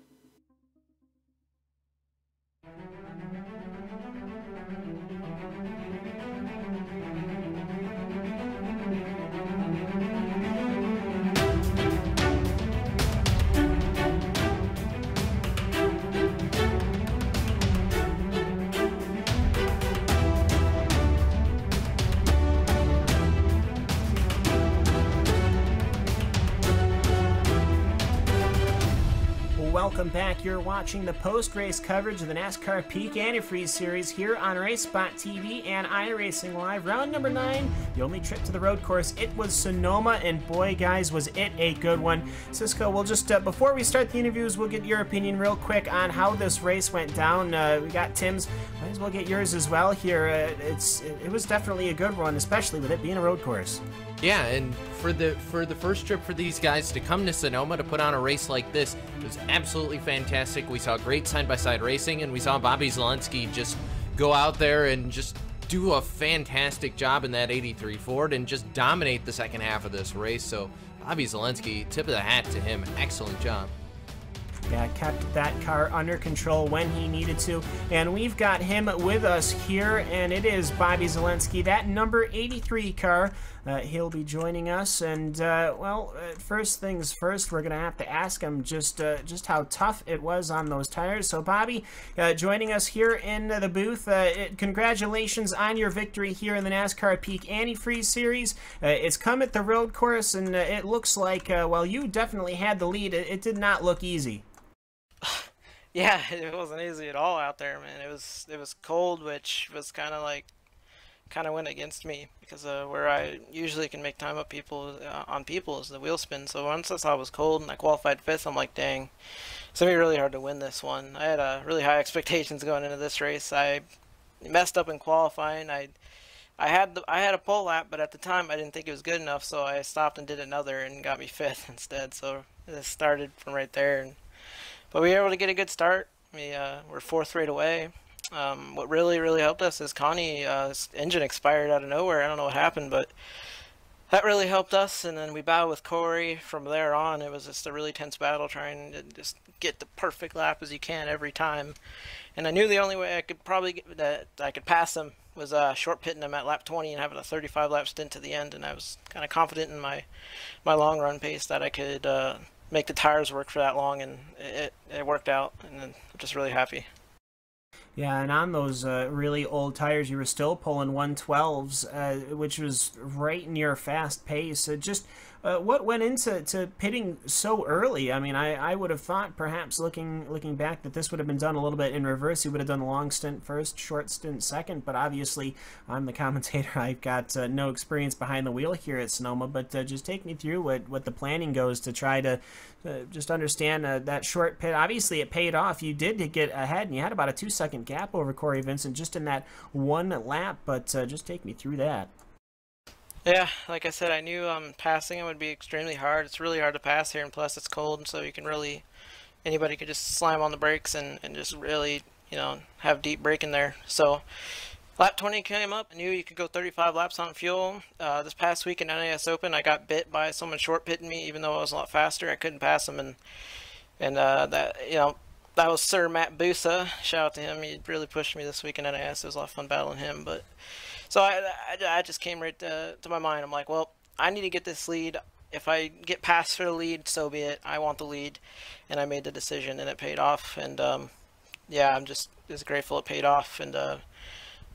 Welcome back. You're watching the post-race coverage of the NASCAR Peak Antifreeze Series here on RaceSpot TV and iRacing Live. Round number 9, the only trip to the road course. It was Sonoma, and boy, guys, was it a good one. Cisco, we'll just, before we start the interviews, we'll get your opinion real quick on how this race went down. We got Tim's. Might as well get yours as well here. It was definitely a good one, especially with it being a road course. Yeah, and for the first trip for these guys to come to Sonoma to put on a race like this, it was absolutely fantastic. We saw great side-by-side racing, and we saw Bobby Zalenski just go out there and just do a fantastic job in that 83 Ford and just dominate the second half of this race. So Bobby Zalenski, tip of the hat to him. Excellent job. Yeah, kept that car under control when he needed to. And we've got him with us here, and it is Bobby Zalenski, that number 83 car. He'll be joining us, and well, first things first, we're gonna have to ask him just how tough it was on those tires. So Bobby, joining us here in the booth, congratulations on your victory here in the NASCAR Peak Antifreeze Series. It's come at the road course, and it looks like, while you definitely had the lead, it did not look easy. Yeah, it wasn't easy at all out there, man. It was cold, which was kind of went against me, because where I usually can make time up on people is the wheel spin. So once I saw it was cold and I qualified 5th, I'm like, dang, it's gonna be really hard to win this one. I had really high expectations going into this race. I messed up in qualifying. I had a pole lap, but at the time I didn't think it was good enough, so I stopped and did another and got me 5th instead. So it started from right there, but we were able to get a good start. We're 4th right away. What really helped us is Connie's engine expired out of nowhere. I don't know what happened, but that really helped us. And then we battled with Corey from there on. It was just a really tense battle, trying to just get the perfect lap as you can every time. And I knew the only way I could pass him was short pitting him at lap 20 and having a 35 lap stint to the end. And I was kind of confident in my long run pace that I could make the tires work for that long, and it worked out. And I'm just really happy. Yeah, and on those really old tires, you were still pulling 112s, which was right near fast pace. Just What went into pitting so early? I mean, I would have thought perhaps looking back that this would have been done a little bit in reverse. You would have done the long stint first, short stint second, but obviously I'm the commentator. I've got no experience behind the wheel here at Sonoma, but just take me through what the planning goes to try to just understand that short pit. Obviously it paid off. You did get ahead, and you had about a 2-second gap over Corey Vincent just in that one lap, but just take me through that. Yeah, like I said, I knew passing him would be extremely hard. It's really hard to pass here, and plus it's cold, so you can really, anybody could just slam on the brakes and just really, you know, have deep braking there. So lap 20 came up. I knew you could go 35 laps on fuel. This past week in NAS Open, I got bit by someone short pitting me, even though I was a lot faster. I couldn't pass him, and that, you know, that was Sir Matt Busa. Shout out to him. He really pushed me this week in NAS. It was a lot of fun battling him, but. So I just came right to my mind. I'm like, well, I need to get this lead. If I get past for the lead, so be it. I want the lead, and I made the decision, and it paid off. And yeah, I'm just grateful it paid off. And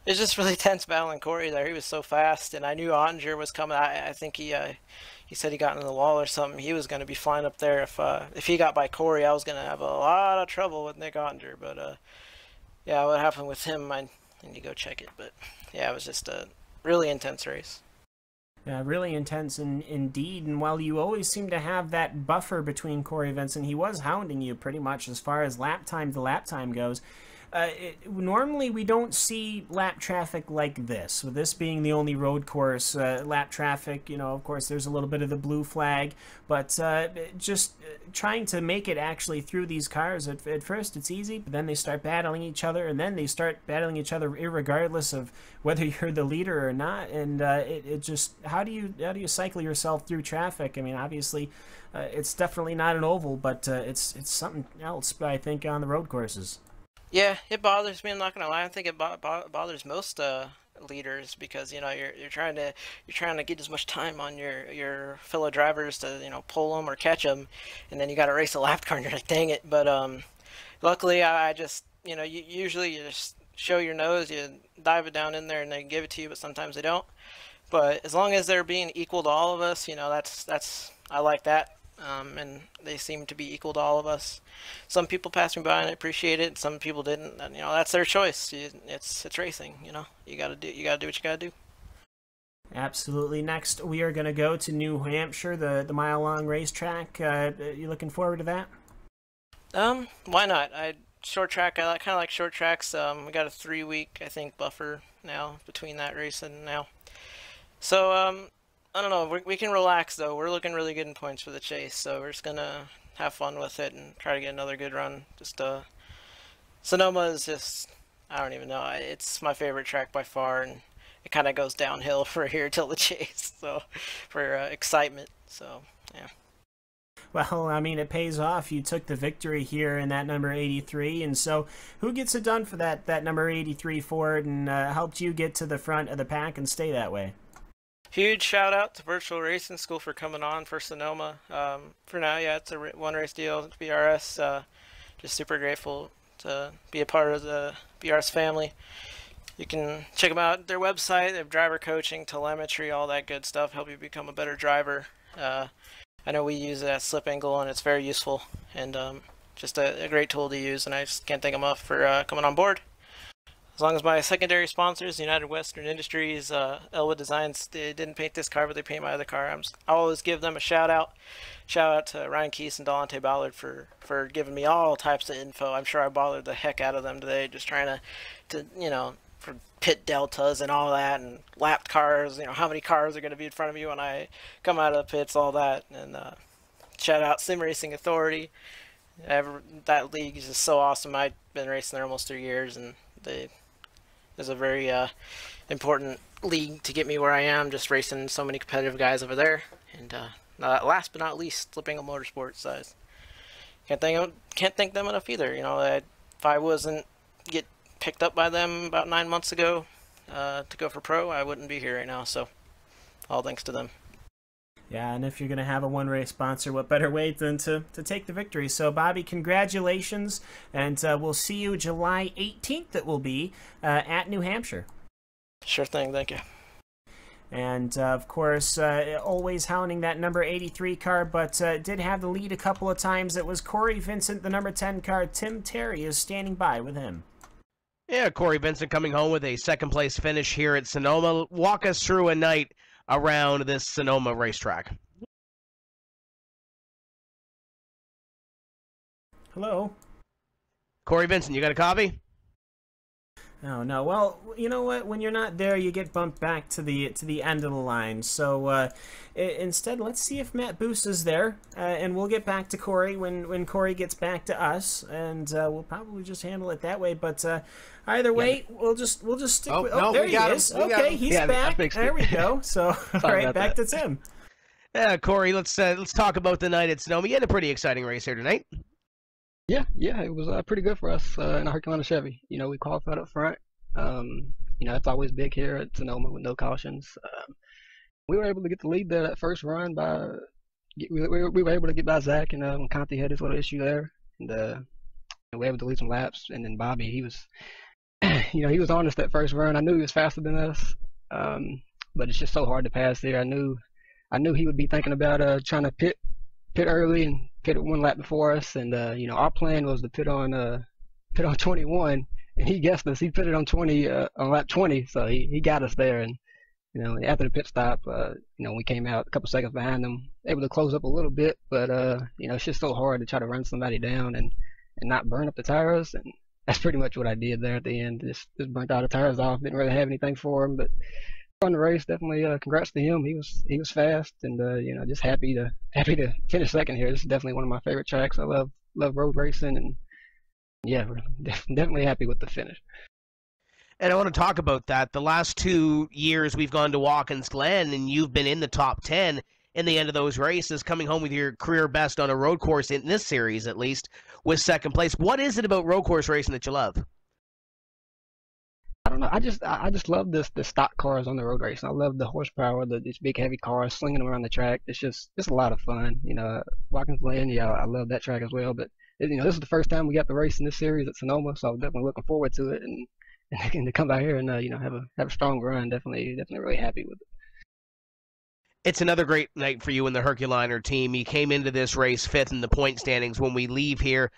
it's just really tense battling Corey there. He was so fast, and I knew Ottinger was coming. I think he said he got into the wall or something. He was going to be flying up there. If he got by Corey, I was going to have a lot of trouble with Nick Ottinger. But yeah, what happened with him, I need to go check it. But yeah, it was just a really intense race. Yeah, really intense indeed. And while you always seem to have that buffer between Corey Vincent, he was hounding you pretty much as far as lap time goes. Normally we don't see lap traffic like this, with this being the only road course. Lap traffic, you know, of course there's a little bit of the blue flag, but just trying to make it actually through these cars, at first it's easy, but then they start battling each other, and then they start battling each other irregardless of whether you're the leader or not. And it just, how do you cycle yourself through traffic? I mean, obviously it's definitely not an oval, but it's something else, I think, on the road courses. Yeah, it bothers me. I'm not gonna lie. I think it bothers most leaders, because, you know, you're trying to get as much time on your fellow drivers to, you know, pull them or catch them, and then you got to race a lap car and you're like, dang it. But luckily I just, you know, usually you just show your nose, you dive it down in there, and they give it to you, but sometimes they don't. But as long as they're being equal to all of us, you know, that's I like that. And they seem to be equal to all of us. Some people passed me by and I appreciate it. Some people didn't, and, you know, that's their choice. It's racing, you know. You gotta do what you gotta do. Absolutely. Next, we are gonna go to New Hampshire, the mile-long racetrack. You looking forward to that? Why not? Short track. I kind of like short tracks. We got a 3-week, I think, buffer now between that race and now. So I don't know. We can relax, though. We're looking really good in points for the chase, so we're just gonna have fun with it and try to get another good run. Just Sonoma is just, I don't even know. It's my favorite track by far, and it kind of goes downhill for here till the chase. So for excitement. So yeah. Well, I mean, it pays off. You took the victory here in that number 83, and so who gets it done for that number 83 Ford, and helped you get to the front of the pack and stay that way? Huge shout out to Virtual Racing School for coming on for Sonoma. For now, yeah, it's a one race deal. BRS, just super grateful to be a part of the BRS family. You can check them out. Their website, they have driver coaching, telemetry, all that good stuff. Help you become a better driver. I know we use it at Slip Angle, and it's very useful, and just a great tool to use. And I just can't thank them enough for coming on board. As long as my secondary sponsors, United Western Industries, Elwood Designs, they didn't paint this car, but they paint my other car. I always give them a shout out. Shout out to Ryan Keese and Delonte Ballard for giving me all types of info. I'm sure I bothered the heck out of them today, just trying to you know, for pit deltas and all that, and lapped cars, you know, how many cars are going to be in front of you when I come out of the pits, all that. And shout out Sim Racing Authority. That league is just so awesome. I've been racing there almost 3 years, and there's a very important league to get me where I am, just racing so many competitive guys over there. And last but not least, Slip Angle Motorsports. Can't thank them enough either. You know, if I wasn't get picked up by them about 9 months ago to go for pro, I wouldn't be here right now. So all thanks to them. Yeah, and if you're going to have a one-race sponsor, what better way than to take the victory? So, Bobby, congratulations, and we'll see you July 18th, it will be, at New Hampshire. Sure thing, thank you. And, of course, always hounding that number 83 car, but did have the lead a couple of times. It was Corey Vincent, the number 10 car. Tim Terry is standing by with him. Yeah, Corey Vincent coming home with a second-place finish here at Sonoma. Walk us through a night around this Sonoma racetrack. Hello? Corey Vincent, you got a copy? Oh, no. Well, you know what? When you're not there, you get bumped back to the end of the line. So instead, let's see if Matt Boos is there, and we'll get back to Corey when Corey gets back to us, and we'll probably just handle it that way. But either way, we'll just stick with. Oh, there he is. Okay, he's back. There we go. So all right, back to Tim. Yeah, Corey, let's talk about the night at Sonoma. You had a pretty exciting race here tonight. Yeah, it was pretty good for us in a Herculana Chevy. You know, we qualified up front. You know, it's always big here at Sonoma with no cautions. We were able to get the lead there that first run by. We were able to get by Zach, and when Conti had his little issue there, and we were able to lead some laps. And then Bobby, he was, you know, he was on us that first run. I knew he was faster than us, but it's just so hard to pass there. I knew he would be thinking about trying to pit early and pit one lap before us, and you know, our plan was to pit on 21, and he guessed us. He pitted on 20 on lap 20, so he got us there. And you know, after the pit stop, you know, we came out a couple seconds behind them, able to close up a little bit, but you know, it's just so hard to try to run somebody down and not burn up the tires, and that's pretty much what I did there at the end. Just burnt all the tires off. Didn't really have anything for him, but on the race, definitely congrats to him. He was fast, and you know, just happy to finish second here. This is definitely one of my favorite tracks. I love road racing, and yeah, we're definitely happy with the finish. And I want to talk about that. The last 2 years we've gone to Watkins Glen, and you've been in the top 10 in the end of those races, coming home with your career best on a road course in this series, at least, with second place. What is it about road course racing that you love? I don't know. I just love the stock cars on the road racing. I love the horsepower, these big heavy cars slinging them around the track. It's a lot of fun. You know, Watkins Glen, yeah, I love that track as well. But you know, this is the first time we got the race in this series at Sonoma, so I'm definitely looking forward to it and to come out here and you know, have a strong run. Definitely really happy with it. It's another great night for you and the Herculiner team. You came into this race 5th in the point standings. When we leave here,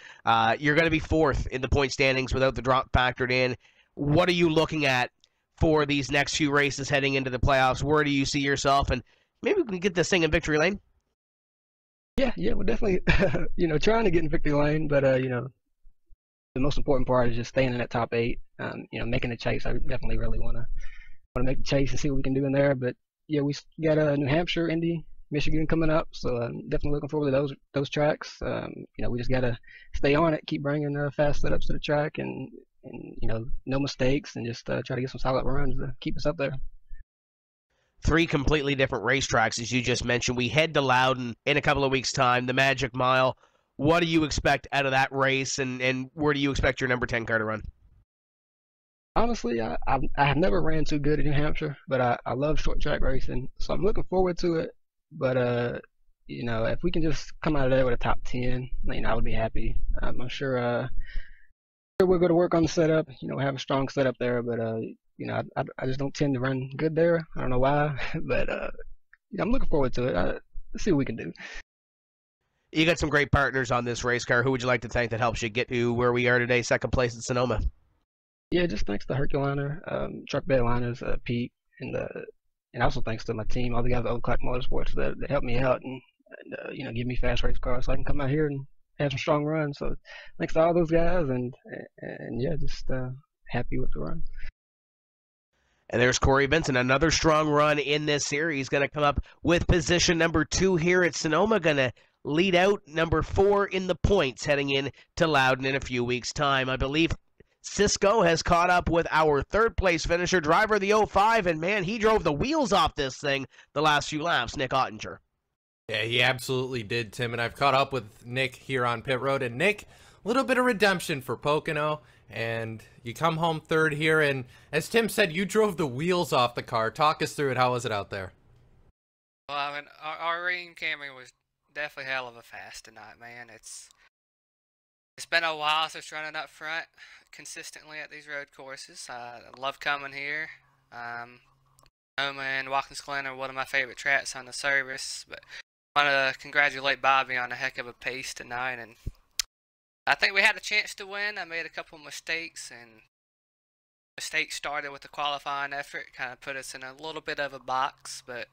you're going to be 4th in the point standings without the drop factored in. What are you looking at for these next few races heading into the playoffs? Where do you see yourself? And maybe we can get this thing in victory lane. Yeah, we're definitely, you know, trying to get in victory lane, but you know, the most important part is just staying in that top 8. You know, making the chase. I definitely really want to make the chase and see what we can do in there. But yeah, we got New Hampshire, Indy, Michigan coming up, so I'm definitely looking forward to those tracks. You know, we just gotta stay on it, keep bringing fast setups to the track, and you know, no mistakes, and just try to get some solid runs to keep us up there. 3 completely different racetracks, as you just mentioned. We head to Loudon in a couple of weeks' time, the Magic Mile. What do you expect out of that race, and where do you expect your number 10 car to run? Honestly, I have never ran too good in New Hampshire, but I love short track racing, so I'm looking forward to it. But you know, if we can just come out of there with a top 10, you know, I would be happy. I'm sure we're going to work on the setup. You know, have a strong setup there, but you know, I just don't tend to run good there. I don't know why, but you know, I'm looking forward to it. Let's see what we can do. You got some great partners on this race car. Who would you like to thank that helps you get to where we are today, second place at Sonoma? Yeah, just thanks to Herculiner, Truck Bed Liners, Pete, and also thanks to my team, all the guys at Old Clock Motorsports that helped me out and you know, give me fast race cars so I can come out here and have some strong runs. So thanks to all those guys, and yeah, just happy with the run. And there's Corey Benson, another strong run in this series, going to come up with position number 2 here at Sonoma, going to lead out number 4 in the points heading in to Loudon in a few weeks' time. I believe Cisco has caught up with our 3rd place finisher, driver of the 05, and man, he drove the wheels off this thing the last few laps, Nick Ottinger. Yeah, he absolutely did, Tim, and I've caught up with Nick here on pit road, and Nick, a little bit of redemption for Pocono, and you come home 3rd here, and as Tim said, you drove the wheels off the car. Talk us through it. How was it out there? Well, I mean, our Ream Camry was definitely hell of a fast tonight, man. It's been a while since running up front consistently at these road courses. I love coming here. Sonoma and Watkins Glen are one of my favorite tracks on the service. But I want to congratulate Bobby on a heck of a pace tonight, and I think we had a chance to win. I made a couple mistakes, and mistakes started with the qualifying effort, kind of put us in a little bit of a box. But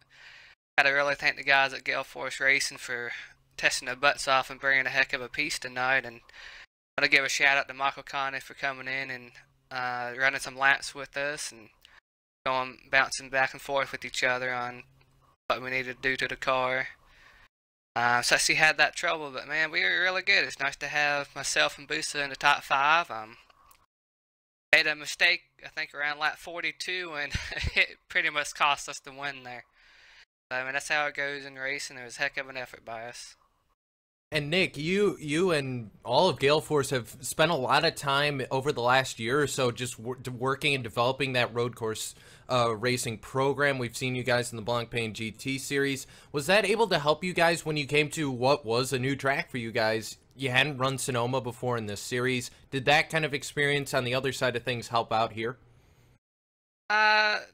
I gotta really thank the guys at Gale Force Racing for testing their butts off and bringing a heck of a piece tonight. And I want to give a shout out to Michael Conniff for coming in and running some laps with us and bouncing back and forth with each other on what we needed to do to the car. Sexy had that trouble, but man, we were really good. It's nice to have myself and Busa in the top 5. Made a mistake, I think, around lap 42, and it pretty much cost us the win there. I mean, that's how it goes in racing. It was a heck of an effort by us. And Nick, you and all of Gale Force have spent a lot of time over the last year or so just working and developing that road course racing program. We've seen you guys in the Blancpain GT series. Was that able to help you guys when you came to what was a new track for you guys? You hadn't run Sonoma before in this series. Did that kind of experience on the other side of things help out here?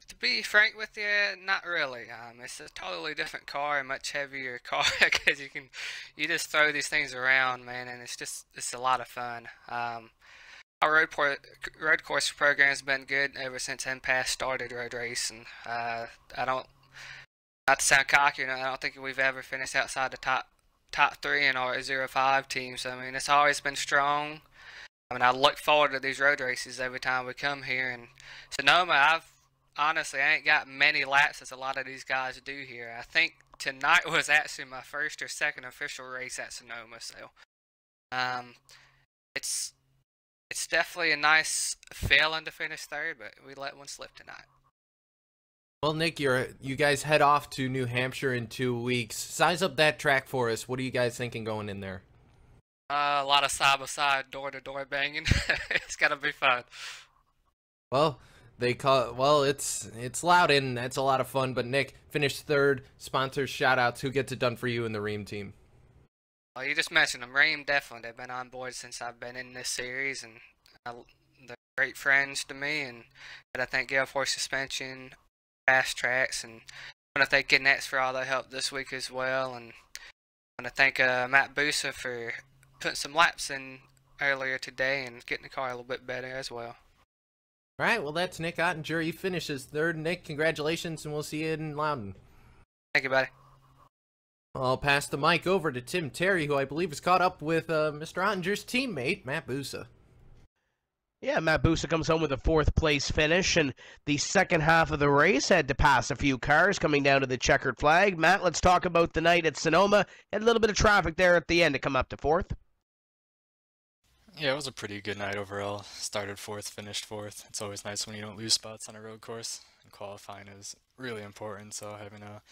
To be frank with you, not really. It's a totally different car, a much heavier car, because you just throw these things around, man, and it's a lot of fun. Our road course program has been good ever since NPAS started road racing. Not to sound cocky, I don't think we've ever finished outside the top 3 in our 05 team. So I mean, it's always been strong. I mean, I look forward to these road races every time we come here. And Sonoma, I ain't got many laps as a lot of these guys do here. I think tonight was actually my first or second official race at Sonoma. So, it's definitely a nice feeling to finish third, but we let one slip tonight. Well, Nick, you guys head off to New Hampshire in 2 weeks. Size up that track for us. What are you guys thinking going in there? A lot of side-by-side, door-to-door banging. It's gonna be fun. Well, it's loud and that's a lot of fun. But Nick, finished third. Sponsors, shout-outs. Who gets it done for you in the Ream team? Well, you just mentioned them. Ream, definitely. They've been on board since I've been in this series, and they're great friends to me. And I thank Gale Force Suspension, Fast Tracks, and I want to thank Kidnets for all their help this week as well. And I want to thank Matt Busa for putting some laps in earlier today and getting the car a little bit better as well. All right, well, that's Nick Ottinger. He finishes third. Nick, congratulations, and we'll see you in Loudon. Thank you, buddy. I'll pass the mic over to Tim Terry, who I believe is caught up with Mr. Ottinger's teammate, Matt Busa. Yeah, Matt Busa comes home with a 4th place finish, and the second half of the race had to pass a few cars coming down to the checkered flag. Matt, let's talk about the night at Sonoma. Had a little bit of traffic there at the end to come up to 4th. Yeah, it was a pretty good night overall. Started 4th, finished 4th. It's always nice when you don't lose spots on a road course. And qualifying is really important, so having a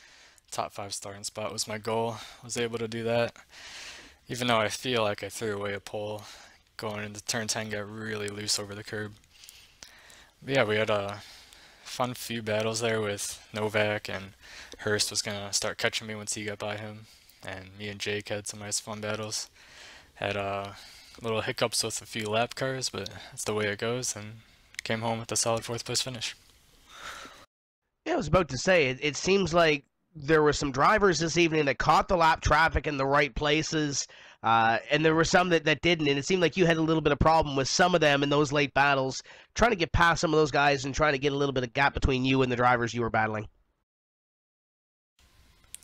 top 5 starting spot was my goal. Was able to do that. Even though I feel like I threw away a pole, going into turn 10 got really loose over the curb. But yeah, we had a fun few battles there with Novak, and Hurst was going to start catching me once he got by him. And me and Jake had some nice fun battles. Had little hiccups with a few lap cars, but that's the way it goes, and came home with a solid 4th place finish. Yeah, I was about to say, it seems like there were some drivers this evening that caught the lap traffic in the right places, and there were some that didn't, and it seemed like you had a little bit of problem with some of them in those late battles, trying to get past some of those guys and trying to get a little bit of gap between you and the drivers you were battling.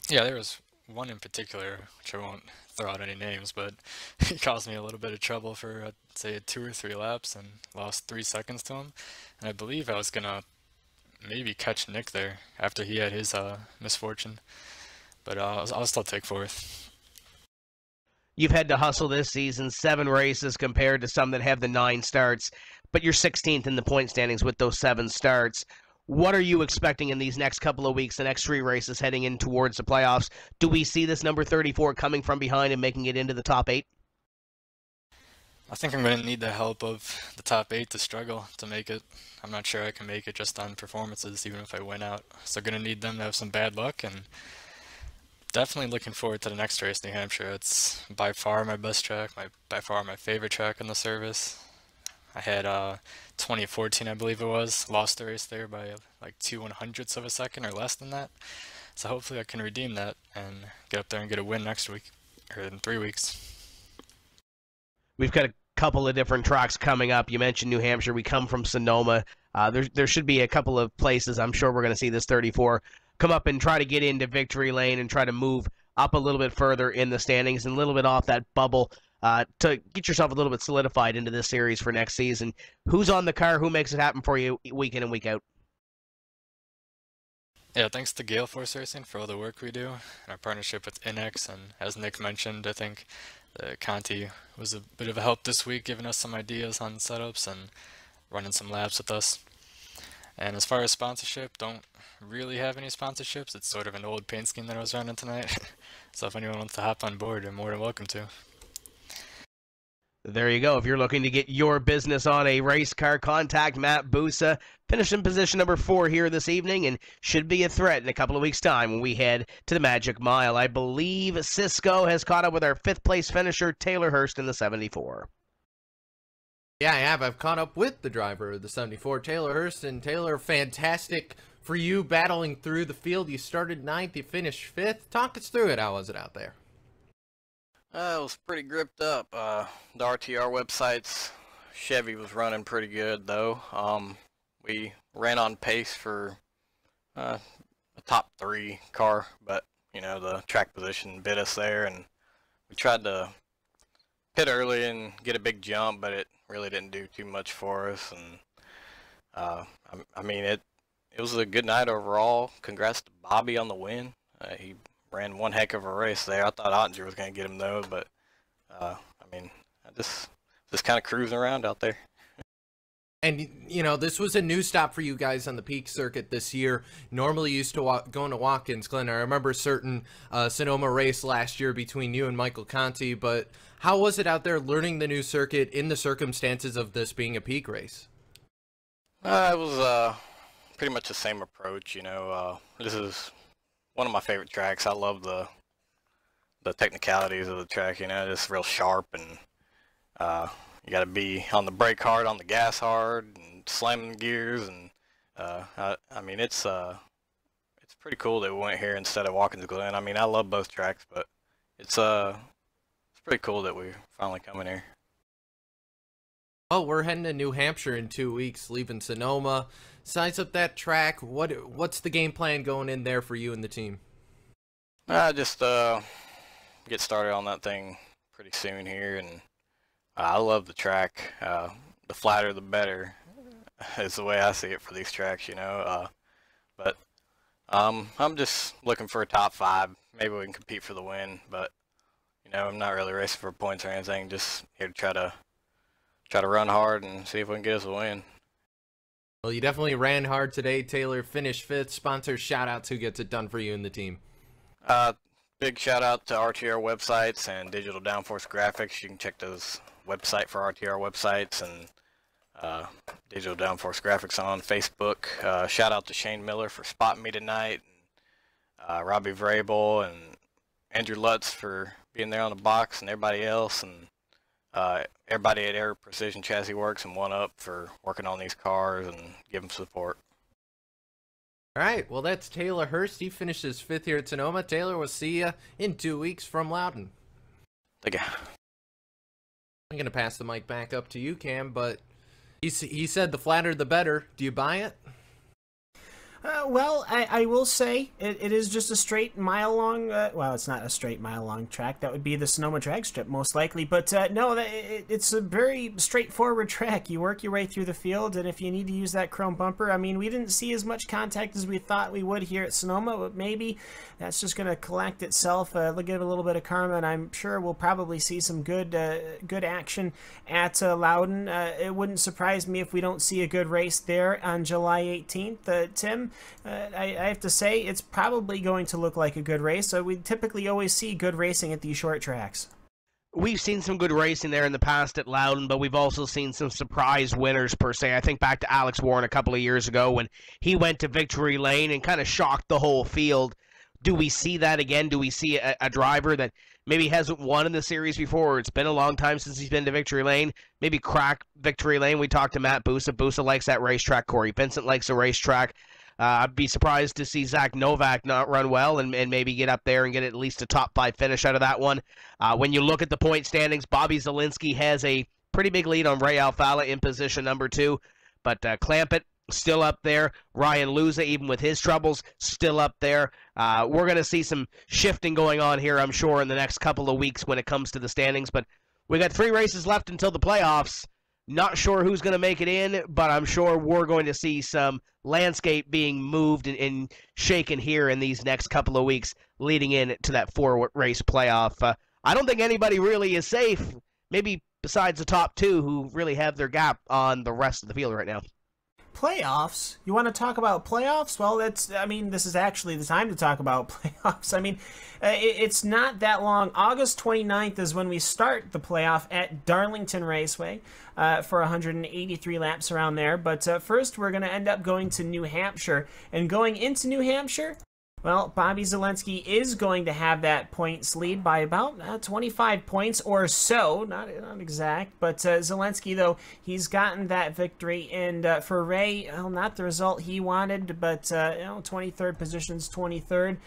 Yeah, there was one in particular, which I won't throw out any names, but he caused me a little bit of trouble for, I'd say, 2 or 3 laps and lost 3 seconds to him. And I believe I was going to maybe catch Nick there after he had his misfortune. But I'll still take 4th. You've had to hustle this season, 7 races compared to some that have the 9 starts, but you're 16th in the point standings with those 7 starts. What are you expecting in these next couple of weeks, the next 3 races heading in towards the playoffs? Do we see this number 34 coming from behind and making it into the top 8? I think I'm going to need the help of the top 8 to struggle to make it. I'm not sure I can make it just on performances, even if I win out. So going to need them to have some bad luck, and definitely looking forward to the next race, New Hampshire. It's by far my best track, by far my favorite track on the service. I had 2014, I believe it was, lost the race there by like 2/100ths of a second or less than that. So hopefully I can redeem that and get up there and get a win next week, or in 3 weeks. We've got a couple of different tracks coming up. You mentioned New Hampshire. We come from Sonoma. There should be a couple of places I'm sure we're going to see this 34 come up and try to get into victory lane and try to move up a little bit further in the standings and a little bit off that bubble to get yourself a little bit solidified into this series for next season. Who's on the car? Who makes it happen for you week in and week out? Yeah, thanks to Gale Force Racing for all the work we do and our partnership with INX. And as Nick mentioned, I think Conti was a bit of a help this week, giving us some ideas on setups and running some laps with us. And as far as sponsorship, don't really have any sponsorships. It's sort of an old paint scheme that I was running tonight. So if anyone wants to hop on board, you're more than welcome to. There you go. If you're looking to get your business on a race car, contact Matt Busa. Finished in position number 4 here this evening and should be a threat in a couple of weeks' time when we head to the Magic Mile. I believe Cisco has caught up with our 5th place finisher, Taylor Hurst, in the 74. Yeah, I have. I've caught up with the driver of the 74, Taylor Hurst. And Taylor, fantastic for you battling through the field. You started 9th, you finished 5th. Talk us through it. How was it out there? It was pretty gripped up. The RTR websites, Chevy was running pretty good though. We ran on pace for a top 3 car, but you know the track position bit us there, and we tried to pit early and get a big jump, but it really didn't do too much for us. And I mean it was a good night overall. Congrats to Bobby on the win. He ran one heck of a race there. I thought Ottinger was going to get him though, but I mean, I just kind of cruising around out there. And, you know, this was a new stop for you guys on the Peak Circuit this year. Normally used to going to Watkins Glen. I remember a certain Sonoma race last year between you and Michael Conti, but how was it out there learning the new circuit in the circumstances of this being a Peak race? It was pretty much the same approach, you know. This is one of my favorite tracks. I love the technicalities of the track, you know, it's real sharp, and you got to be on the brake hard, on the gas hard, and slamming gears, and I mean it's pretty cool that we went here instead of Watkins Glen. I mean, I love both tracks, but it's pretty cool that we're finally coming here. Oh, we're heading to New Hampshire in 2 weeks, leaving Sonoma. Size up that track. What's the game plan going in there for you and the team? Just get started on that thing pretty soon here, and I love the track. The flatter the better is the way I see it for these tracks, you know. But I'm just looking for a top 5. Maybe we can compete for the win, but you know, I'm not really racing for points or anything. Just here to try to run hard and see if we can get us a win. Well, you definitely ran hard today, Taylor. Finished 5th. Sponsors, shout-outs. Who gets it done for you and the team? Big shout-out to RTR websites and Digital Downforce Graphics. You can check those website for RTR websites and Digital Downforce Graphics on Facebook. Shout-out to Shane Miller for spotting me tonight. And, Robbie Vrabel and Andrew Lutz for being there on the box, and everybody else. And everybody at Air Precision Chassis Works and 1UP for working on these cars and giving support. All right, well, that's Taylor Hurst. He finishes 5th here at Sonoma. Taylor, we'll see you in 2 weeks from Loudon. Thank you. I'm going to pass the mic back up to you, Cam, but he said the flatter the better. Do you buy it? Well, I will say it is just a straight mile-long, well, it's not a straight mile-long track. That would be the Sonoma drag strip, most likely. But no, it's a very straightforward track. You work your way through the field, and if you need to use that chrome bumper, I mean, we didn't see as much contact as we thought we would here at Sonoma, but maybe that's just going to collect itself. Give it a little bit of karma, and I'm sure we'll probably see some good action at Loudon. It wouldn't surprise me if we don't see a good race there on July 18th. Tim, I have to say it's probably going to look like a good race. We typically always see good racing at these short tracks. We've seen some good racing there in the past at Loudon, but we've also seen some surprise winners, per se. I think back to Alex Warren a couple of years ago when he went to Victory Lane and kind of shocked the whole field. Do we see that again? Do we see a driver that maybe hasn't won in the series before, or it's been a long time since he's been to victory lane, maybe crack victory lane? We talked to Matt Busa. Busa likes that racetrack. Corey Vincent likes a racetrack. I'd be surprised to see Zach Novak not run well and maybe get up there and get at least a top 5 finish out of that one. When you look at the point standings, Bobby Zalinski has a pretty big lead on Ray Alfala in position number 2, but Clampett still up there. Ryan Luza, even with his troubles, still up there. We're going to see some shifting going on here, I'm sure, in the next couple of weeks when it comes to the standings, but we got 3 races left until the playoffs. Not sure who's going to make it in, but I'm sure we're going to see some landscape being moved and shaken here in these next couple of weeks leading in to that 4-race playoff. I don't think anybody really is safe, maybe besides the top 2 who really have their gap on the rest of the field right now. Playoffs? You want to talk about playoffs? Well, this is actually the time to talk about playoffs. It's not that long. August 29th is when we start the playoff at Darlington Raceway for 183 laps around there. But first, we're going to end up going to New Hampshire. And going into New Hampshire, well, Bobby Zalinski is going to have that points lead by about 25 points or so. Not exact, but Zalinski, though, he's gotten that victory. And for Ray, well, not the result he wanted, but 23rd position's 23rd.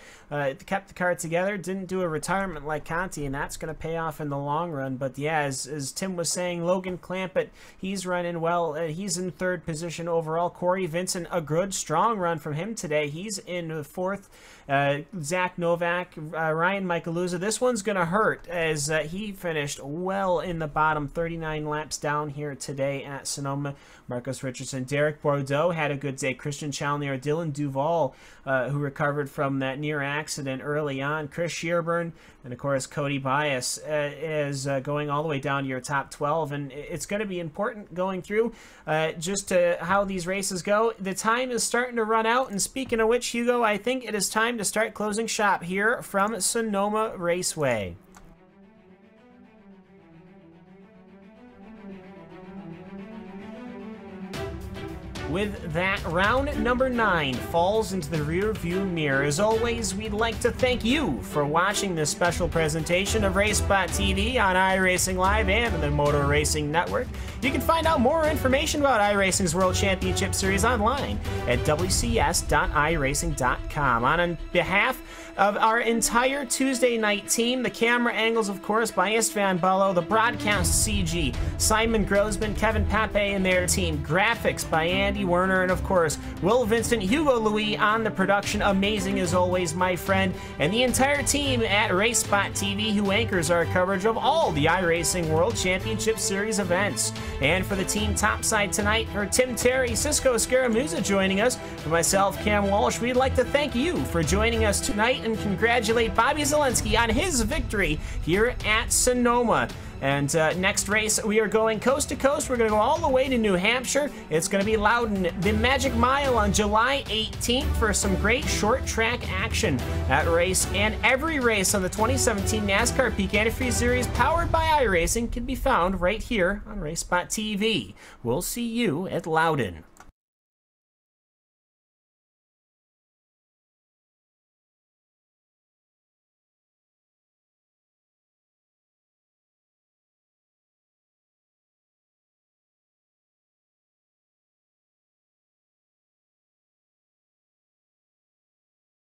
Kept the car together, didn't do a retirement like Conti, and that's going to pay off in the long run. But yeah, as Tim was saying, Logan Clampett, he's running well. He's in 3rd position overall. Corey Vincent, a good, strong run from him today. He's in 4th. Zach Novak, Ryan Michaeluza. This one's going to hurt as he finished well in the bottom, 39 laps down here today at Sonoma. Marcus Richardson, Derek Bordeaux had a good day. Christian Chalnier, Dylan Duval, who recovered from that near accident early on. Chris Shearburn, and of course Cody Bias is going all the way down to your top 12. And it's going to be important going through just how these races go. The time is starting to run out. And speaking of which, Hugo, I think it is time to start closing shop here from Sonoma Raceway. With that, round number 9 falls into the rear view mirror. As always, we'd like to thank you for watching this special presentation of RaceSpot TV on iRacing Live and the Motor Racing Network. You can find out more information about iRacing's World Championship Series online at wcs.iracing.com. On behalf of our entire Tuesday night team, the camera angles, of course, by Istvan Ballo, the broadcast CG, Simon Grossman, Kevin Pape and their team, graphics by Andy Werner, and of course, Will Vincent, Hugo Louis on the production, amazing as always, my friend, and the entire team at RaceSpot TV who anchors our coverage of all the iRacing World Championship Series events. And for the team topside tonight, are Tim Terry, Cisco Scaramuza joining us. For myself, Cam Walsh, we'd like to thank you for joining us tonight and congratulate Bobby Zalinski on his victory here at Sonoma. And next race, we are going coast to coast. We're going to go all the way to New Hampshire. It's going to be Loudon, the Magic Mile on July 18th for some great short track action at race. And every race on the 2017 NASCAR Peak Antifreeze Series powered by iRacing can be found right here on RaceSpot TV. We'll see you at Loudon.